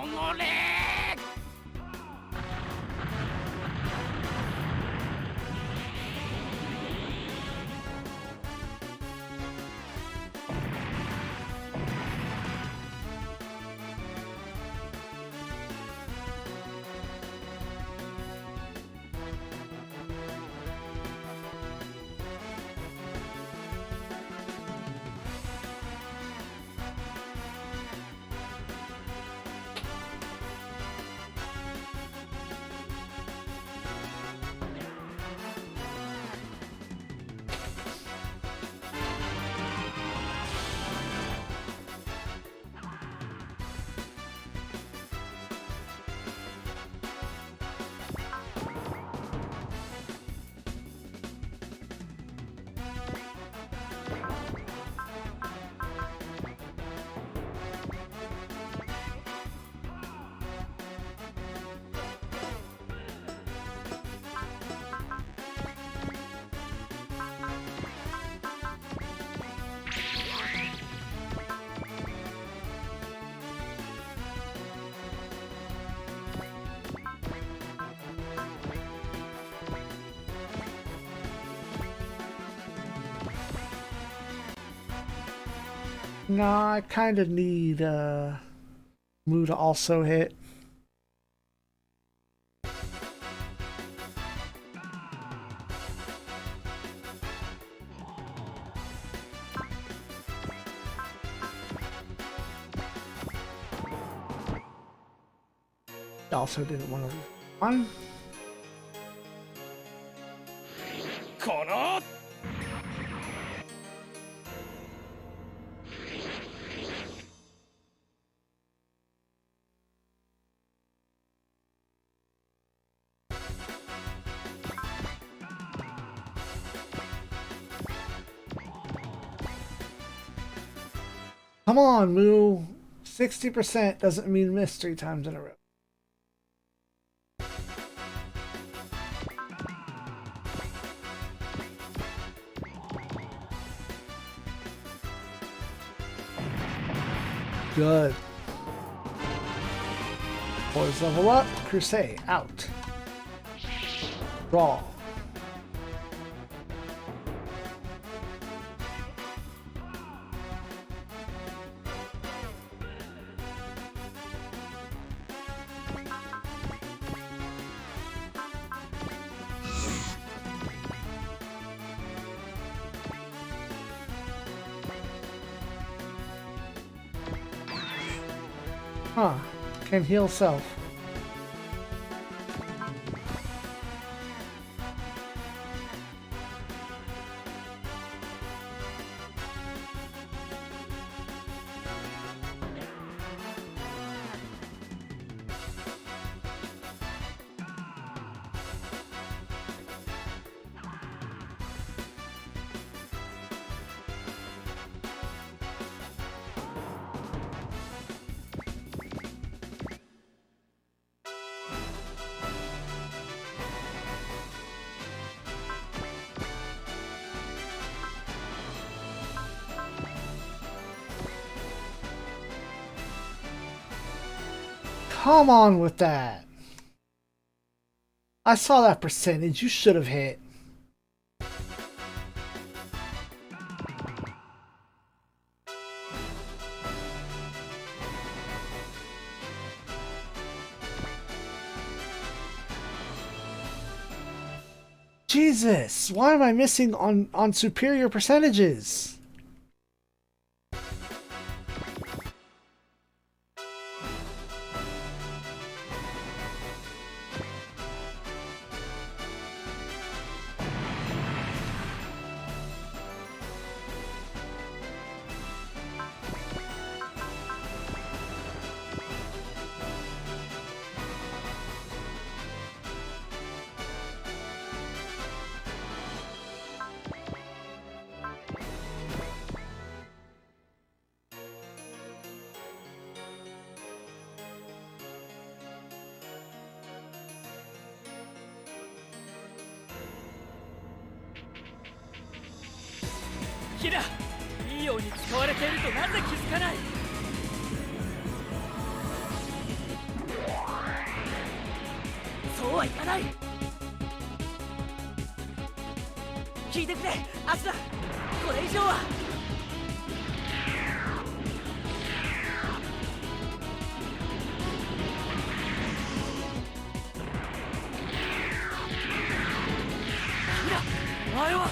おのれ。Nah, I kind of need Moo to also hit. Also didn't want to on. この Come on, Moo. 60% doesn't mean miss 3 times in a row. Good. Boys level up. Crusade out. Draw. Huh. Can heal self. come on with that. I saw that percentage. You should have hit. Jesus, why am I missing on superior percentages?キラ、いいように使われているとなぜ気づかない。そうはいかない。聞いてくれ、アスラ。これ以上は。キラ、お前は。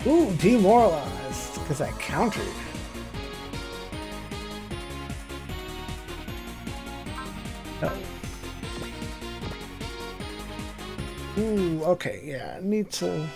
Ooh, demoralized because I countered. No. Ooh, okay, yeah, I need to.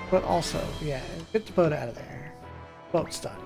But also, yeah, get the boat out of there. Boat's done.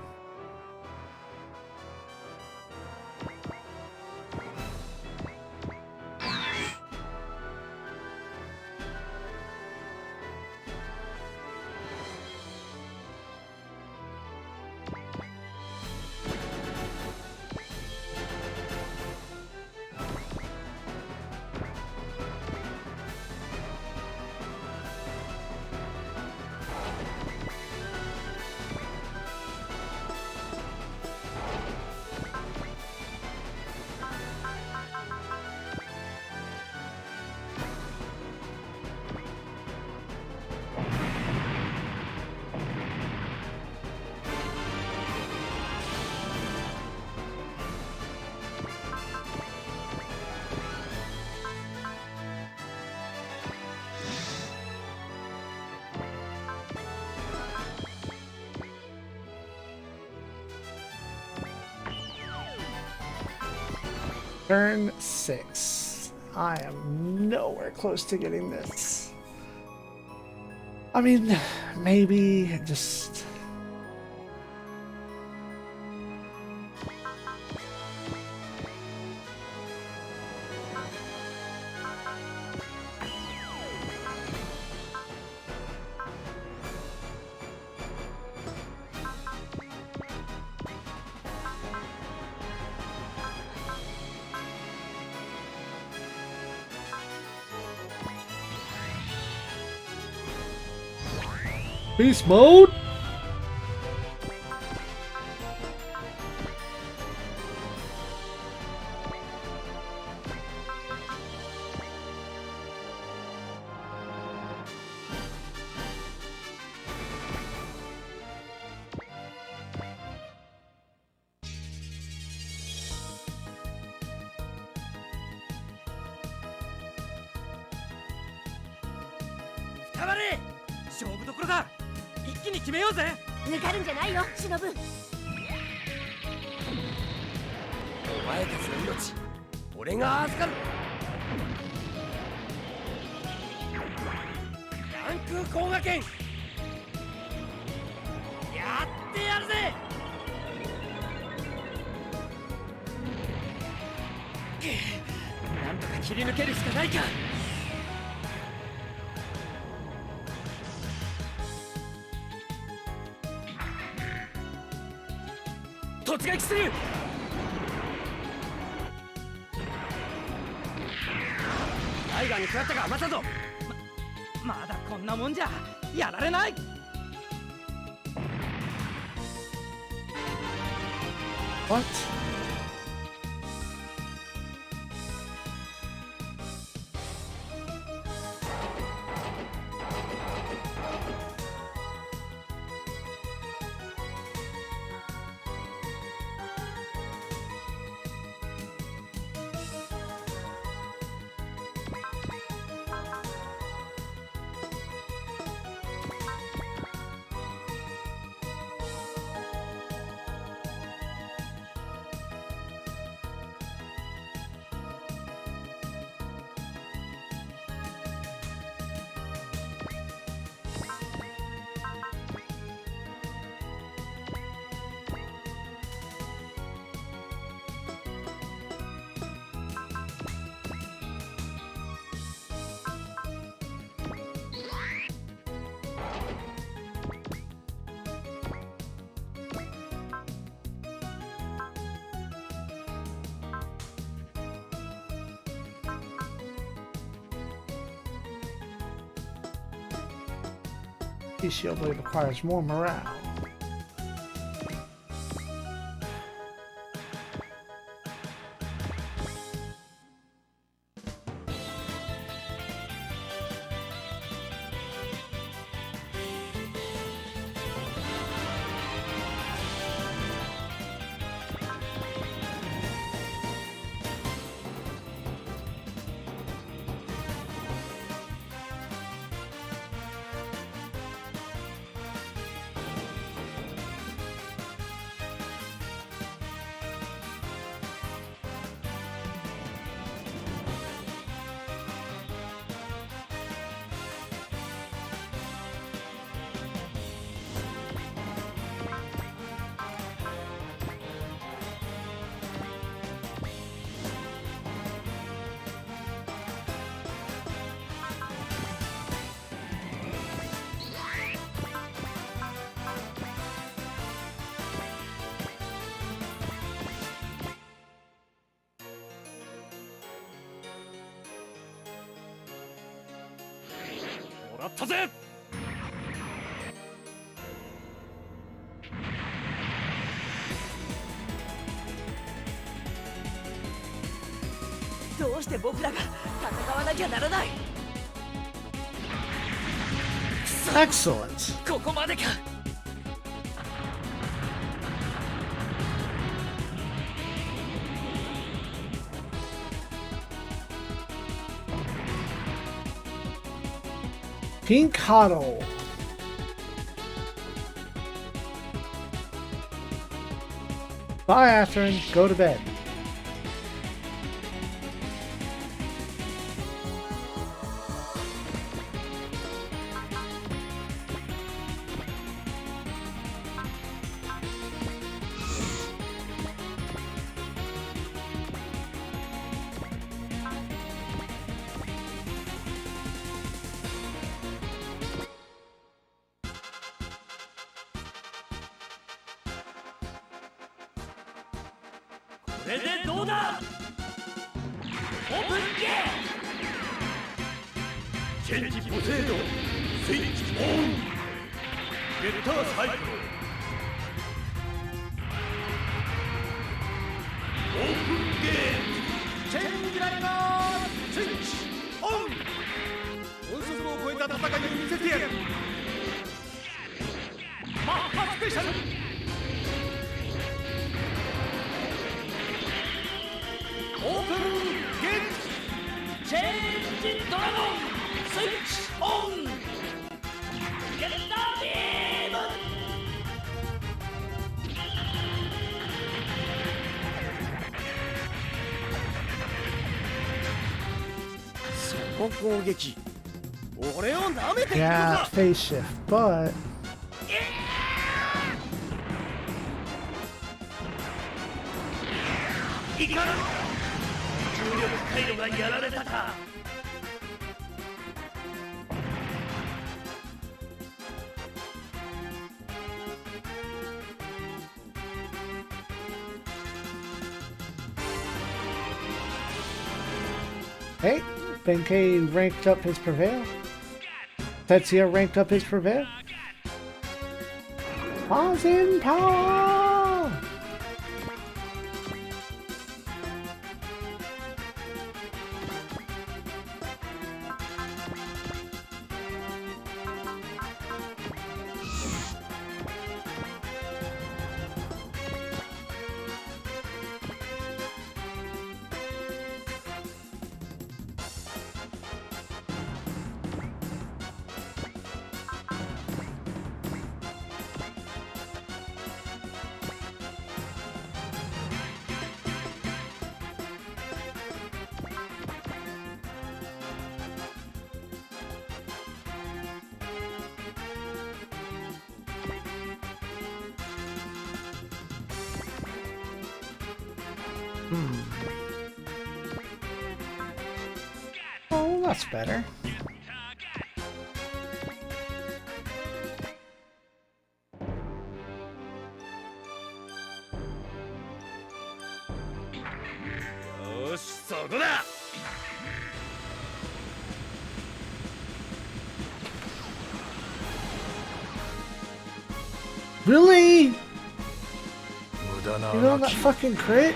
Turn 6. I am nowhere close to getting this. I mean, maybe just... Beast mode? なんとか切り抜けるしかないか。突撃する。タイガーに食らったかマサト。まだこんなもんじゃやられない。What? Shield blade requires more morale.もらったぜ。どうして僕らが戦わなきゃならない。 Excellent. ここまでか。Pink Huddle. Bye, Atherin. Go to bed.これでどうだ。オープンゲチェンジポセイドスイッチオン。ゲッターサイクルオープンゲーム。チェンジライナースイッチオン。音速を超えた戦いを見せてやる。マッハスペシャル。オープンゲーム。チェンジドラゴンスイッチオン。ゲッタービーム。その攻撃俺を舐めているの Yeah, か。 phase shift, but いかん。チいのがやられたか。Hey, Benkei ranked up his prevail. Tetsuya ranked up his prevail. Pause in power! Oh, that's better. Really? You know that fucking crit?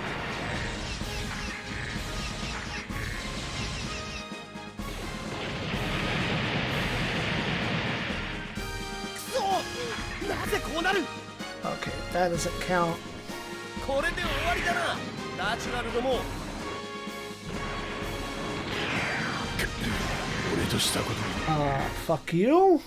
Okay, that doesn't count. Fuck you.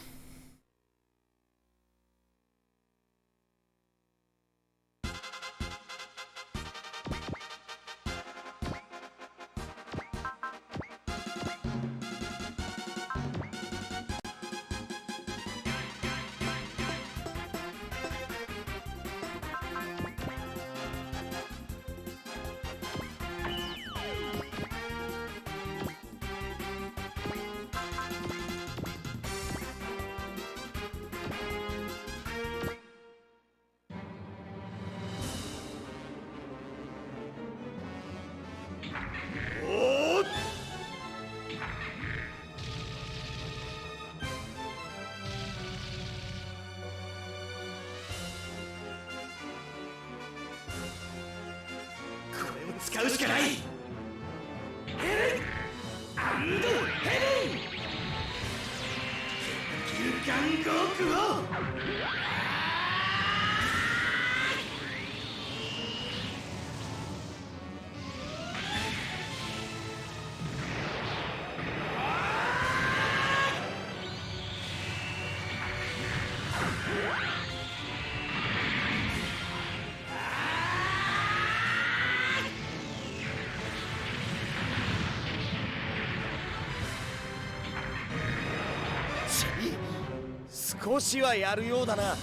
少しはやるようだな。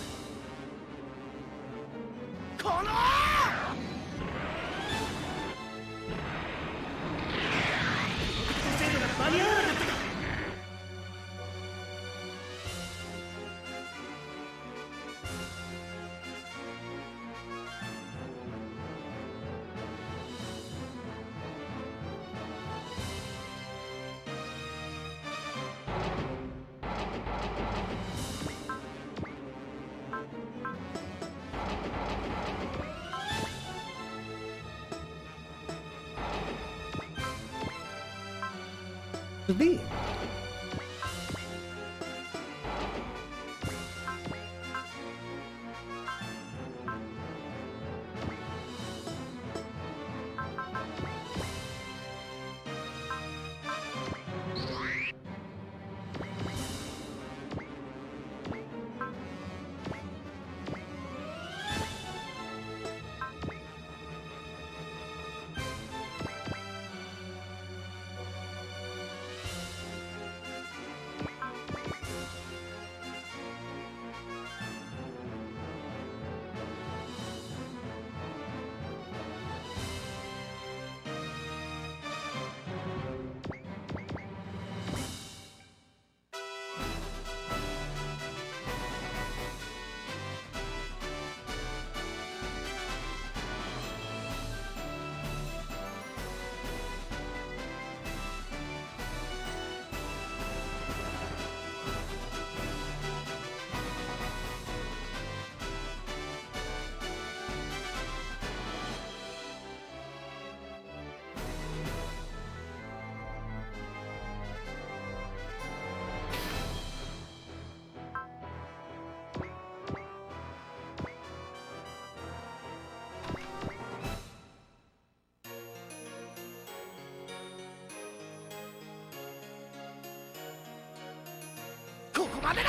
この間に合わなかったか。To be. までだ。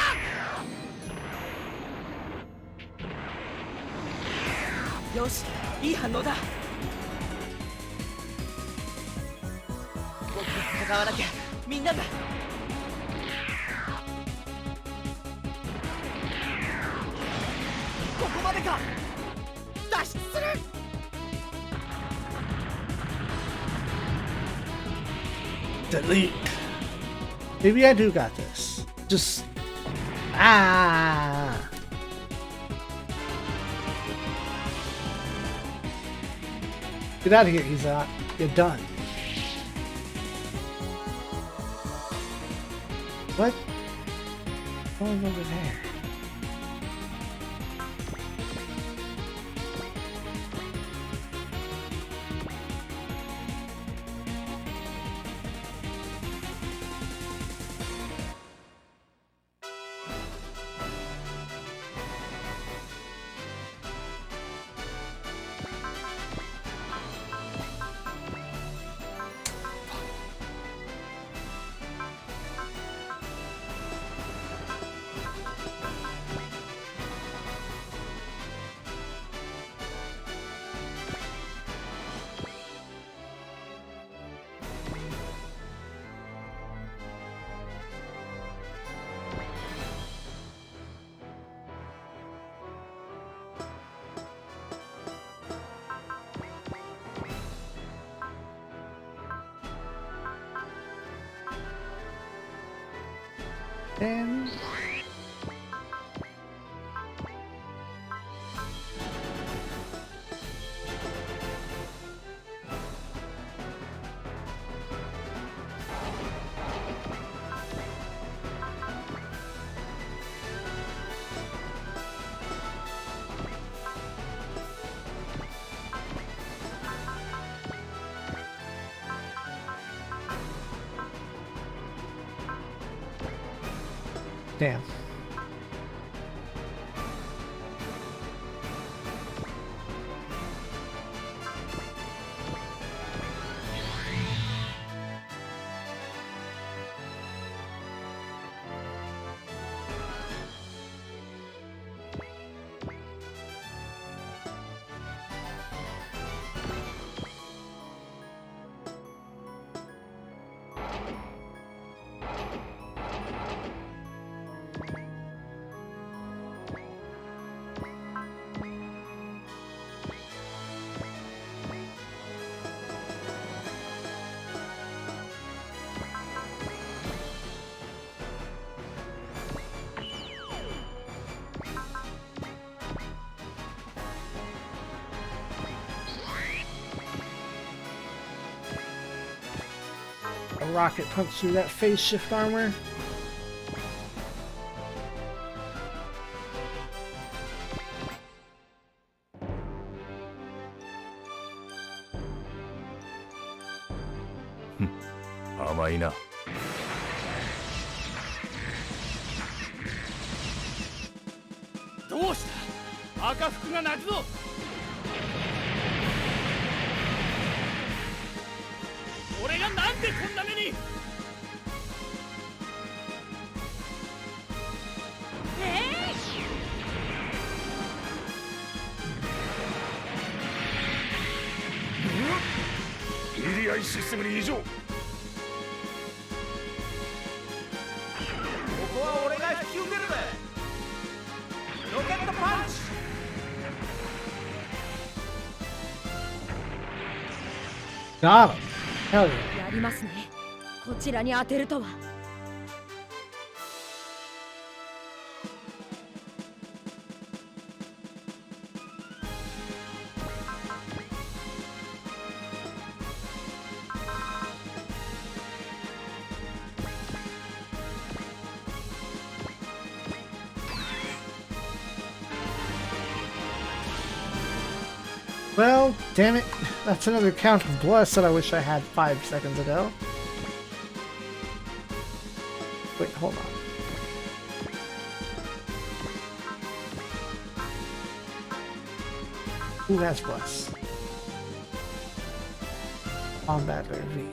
よし、いい反応だ。僕が戦わなきゃみんなが。ここまでか。脱出する。Delete. Maybe I do got this. Just Get out of here, Izat. You're done. What? Going over there. And damn. A rocket punch through that phase shift armor. Amaina. どうした赤服が泣くぞ。俺がなんでこんな目に。EDI システムに異常。ここは俺が引き受けるぜ。ロケットパンチ。Got him. Hell yeah. やりますね。こちらに当てるとは。Well, damn it. That's another count of bless that I wish I had 5 seconds ago. Wait, hold on. Who has bless? Combat Bear V.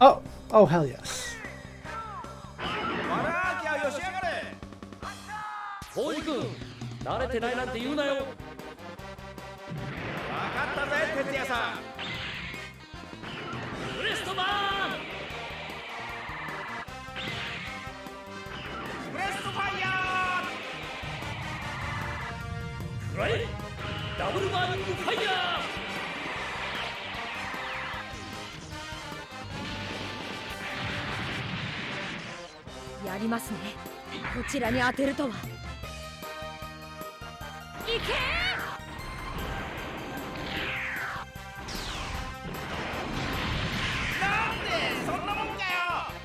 Oh, oh hell yes. わらーきゃよしやがれ。浩二君慣れてないなんて言うなよ。わかったぜ哲也さん。ブレストバーン。ブレストファイヤフライダブルバーニングファイヤやりますね。こちらに当てるとは。いけー。なんでそんなもんかよ。ー。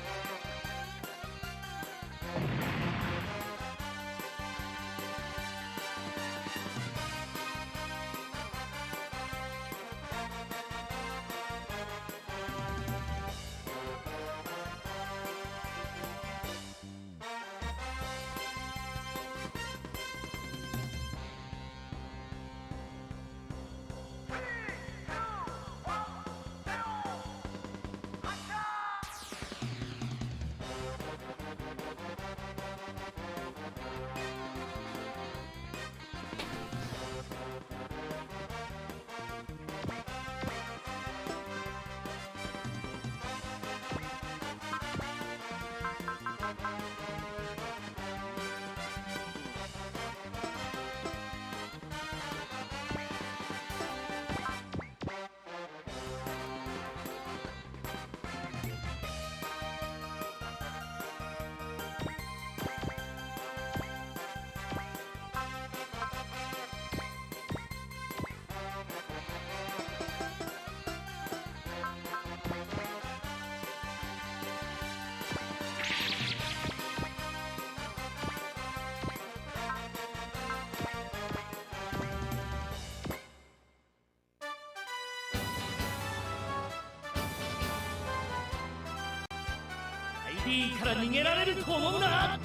ID から逃げられると思うな。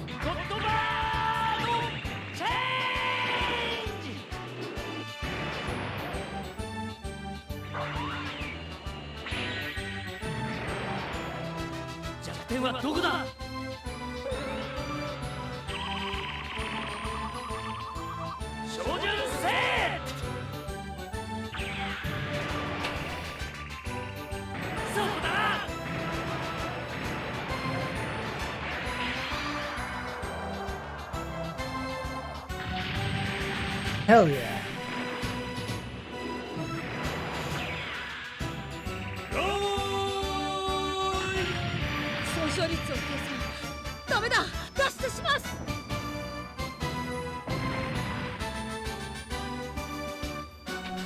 ゴッドバードチェンジ。弱点はどこだ。照準セット。そうだ。Hell yeah. 損傷率を計算。ダメだ、脱出します。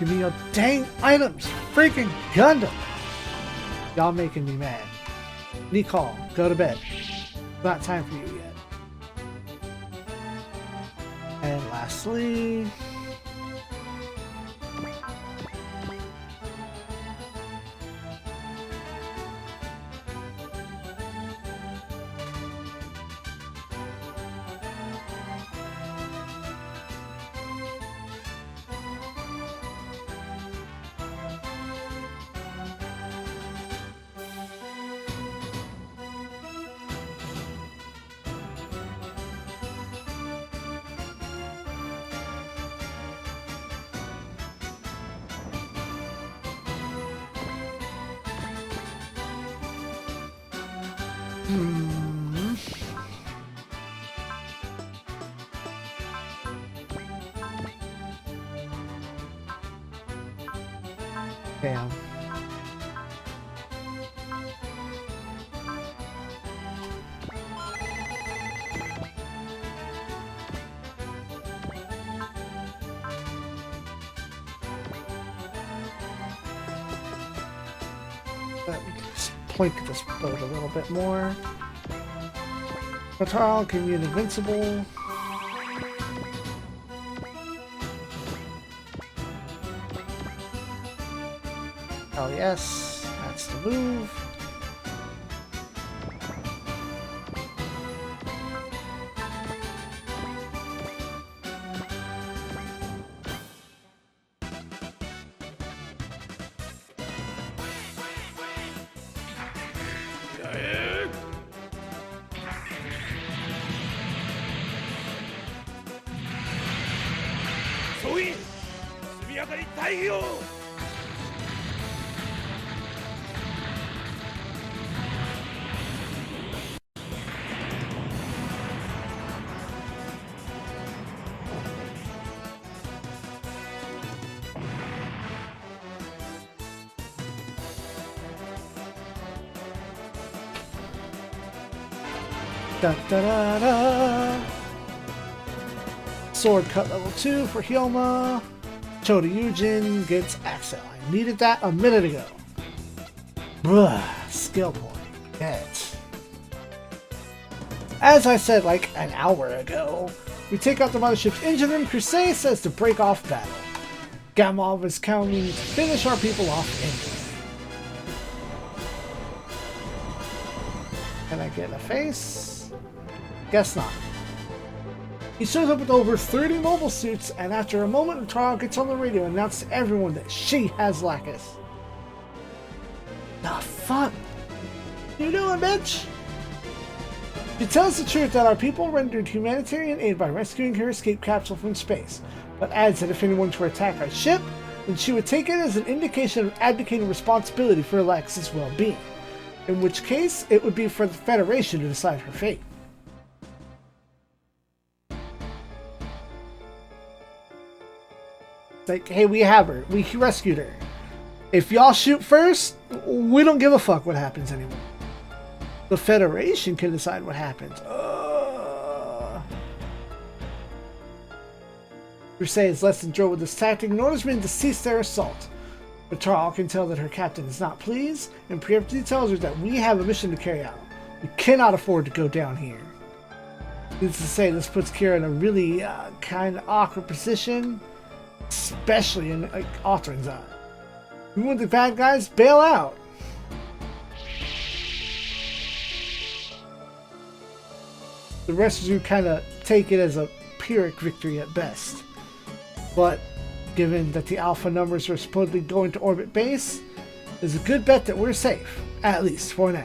Give me your dang items, freaking Gundam. Y'all making me mad. Nicole, go to bed. Not time for you yet. And lastly, damn. Let me just plink this boat a little bit more. Char, give me an invincible. Oh yes, that's the move. 総員速やかに退避を。Da, da, da, da. Sword cut level 2 for Hyoma. Chota Yujin gets Axel. I needed that a minute ago. Bruh, skill point. Get. As I said like an hour ago, we take out the mothership's engine room. Crusade says to break off battle. Gamov is counting to finish our people off in. Can I get a face? Guess not. He shows up with over 30 mobile suits, and after a moment, the trial gets on the radio and announces to everyone that she has Lacus. The fuck? You doing, bitch? She tells the truth that our people rendered humanitarian aid by rescuing her escape capsule from space, but adds that if anyone were to attack our ship, then she would take it as an indication of advocating responsibility for Lacus's well-being, in which case it would be for the Federation to decide her fate. Like, hey, we have her. We rescued her. If y'all shoot first, we don't give a fuck what happens anymore. The Federation can decide what happens. Crusade is less than thrilled with this tactic and orders men to cease their assault. But Char can tell that her captain is not pleased and preemptively tells her that we have a mission to carry out. We cannot afford to go down here. Needless to say, this puts Kira in a really kind of awkward position. Especially in Othrin's eye. We want the bad guys bail out. The rest of you kind of take it as a Pyrrhic victory at best. But given that the Alpha numbers are supposedly going to orbit base, there's a good bet that we're safe, at least for now.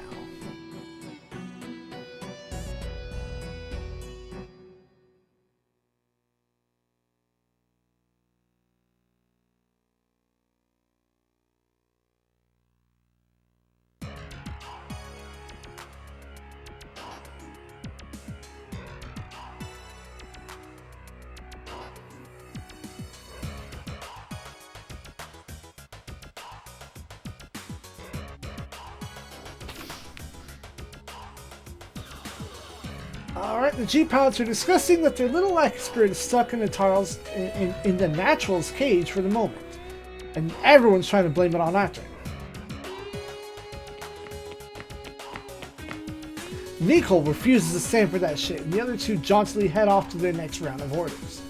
Alright, the G-Pilots are discussing that their little Lacus spirit is stuck in the in the Natural's cage for the moment. And everyone's trying to blame it on Atrin. Nicole refuses to stand for that shit, and the other two jauntily head off to their next round of orders.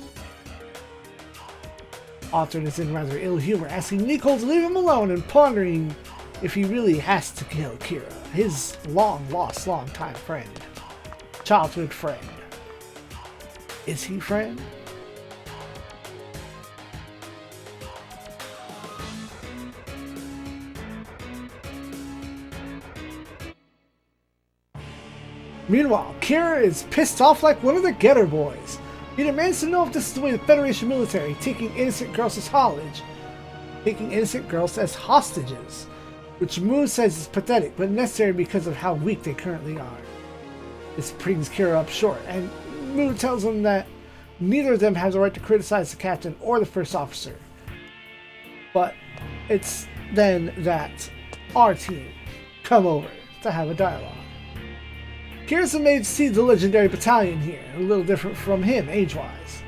Atrin is in rather ill humor, asking Nicole to leave him alone and pondering if he really has to kill Kira, his long-lost, long-time friend. Childhood friend. Is he friend? Meanwhile, Kira is pissed off like one of the Getter boys. He demands to know if this is the way the Federation military taking innocent girls as hostages, which Moon says is pathetic but necessary because of how weak they currently are. This brings Kira up short, and Moon tells him that neither of them have the right to criticize the captain or the first officer. But it's then that our team come over to have a dialogue. Kira's amazed to see the legendary battalion here, a little different from him age-wise.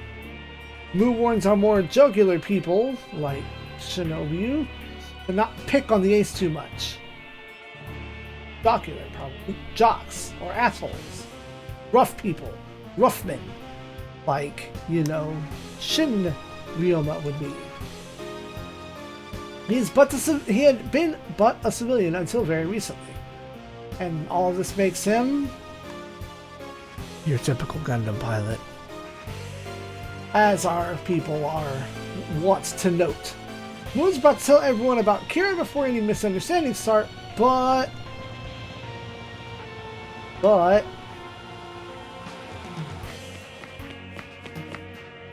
Moon warns our more jugular people, like Shinobu, to not pick on the ace too much. Jocular, probably. Jocks, or assholes. Rough people. Rough men. Like, you know, Shin Ryoma would be. He had been but a civilian until very recently. And all of this makes him your typical Gundam pilot. As our people are wont to note. Moon's about to tell everyone about Kira before any misunderstandings start, but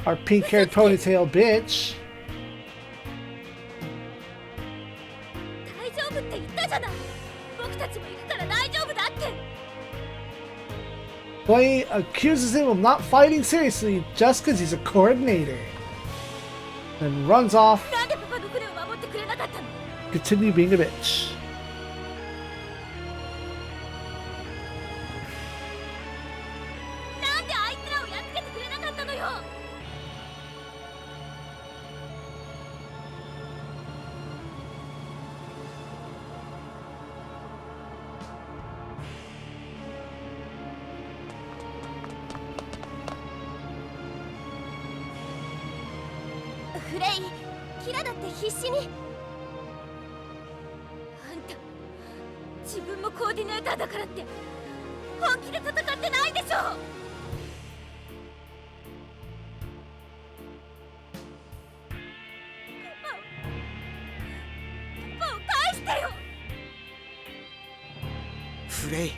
Our pink-haired ponytail bitch. 大丈夫って言ったじゃない。僕たちも行くから大丈夫だって。 Flay accuses him of not fighting seriously just because he's a coordinator. Then runs off. なんでパパの船を守ってくれなかったの？ Continue being a bitch. なんであいつらをやっつけてくれなかったのよ。 フレイ、キラだって必死に。あんた、自分もコーディネーターだからって本気で戦ってないでしょ。パパを返してよ。フレイ。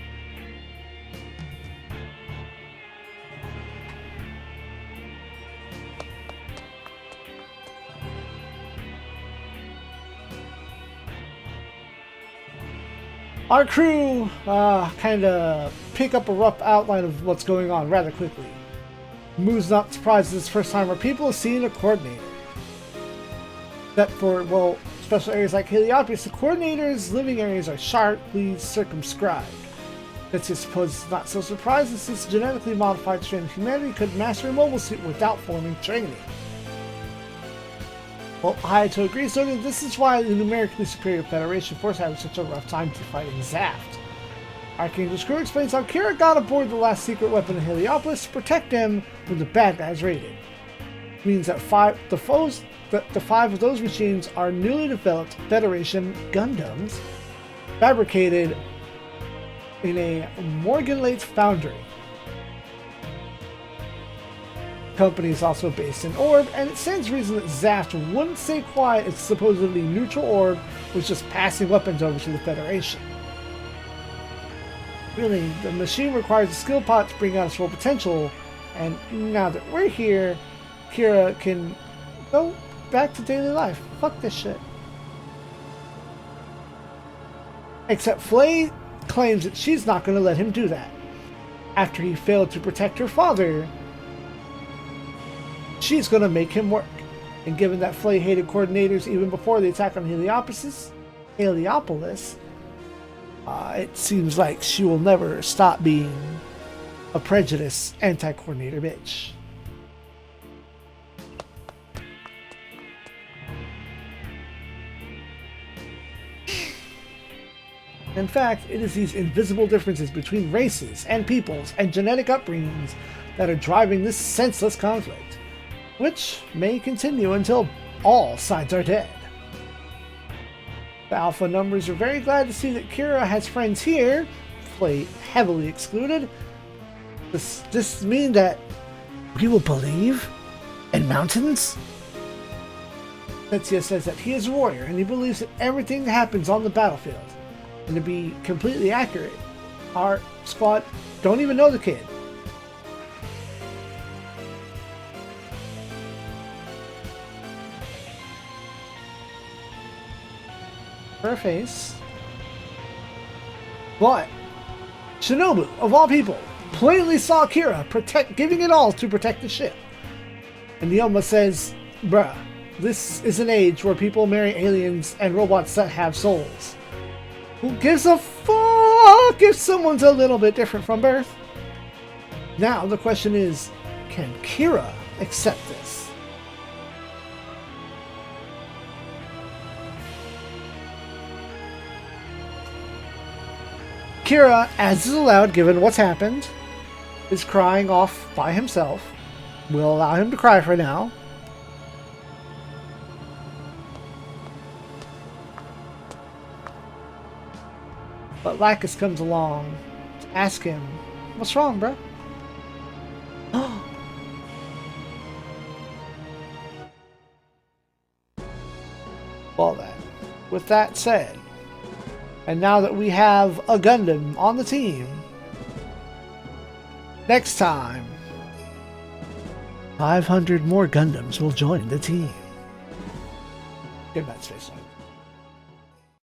Our crew kind of pick up a rough outline of what's going on rather quickly. Moo's not surprised this first time our people have seen a coordinator. Except for, well, special areas like Heliopolis, the coordinator's living areas are sharply circumscribed. That's I suppose it's not so surprising since genetically modified strain of humanity could master a mobile suit without forming training. Well, Hayato agrees, noting this is why the numerically superior Federation force had such a rough time fighting Zaft. Archangel's crew explains how Kira got aboard the last secret weapon in Heliopolis to protect him when the bad guys raided. It means that the five of those machines are newly developed Federation Gundams, fabricated in a Morganlate foundry. The company is also based in Orb, and it stands to reason that Zaft wouldn't stay quiet if supposedly neutral Orb was just passing weapons over to the Federation. Really, the machine requires a skill pot to bring out its full potential, and now that we're here, Kira can go back to daily life. Fuck this shit. Except Flay claims that she's not going to let him do that. After he failed to protect her father, she's going to make him work. And given that Flay hated coordinators even before the attack on Heliopolis, it seems like she will never stop being a prejudiced anti-coordinator bitch. In fact, it is these invisible differences between races and peoples and genetic upbringings that are driving this senseless conflict, which may continue until all sides are dead. The Alpha numbers are very glad to see that Kira has friends here, Flay heavily excluded. Does this mean that we will believe in mountains? Tetsuya says that he is a warrior and he believes that everything that happens on the battlefield. And to be completely accurate, our squad don't even know the kid. Her face. But Shinobu, of all people, plainly saw Kira giving it all to protect the ship. And Yoma says, bruh, this is an age where people marry aliens and robots that have souls. Who gives a fuck if someone's a little bit different from birth? Now the question is, can Kira accept this? Kira, as is allowed given what's happened, is crying off by himself. We'll allow him to cry for now. But Lacus comes along to ask him, what's wrong, bro? Well then, with that said, and now that we have a Gundam on the team, next time 500 more Gundams will join the team. Give that space line.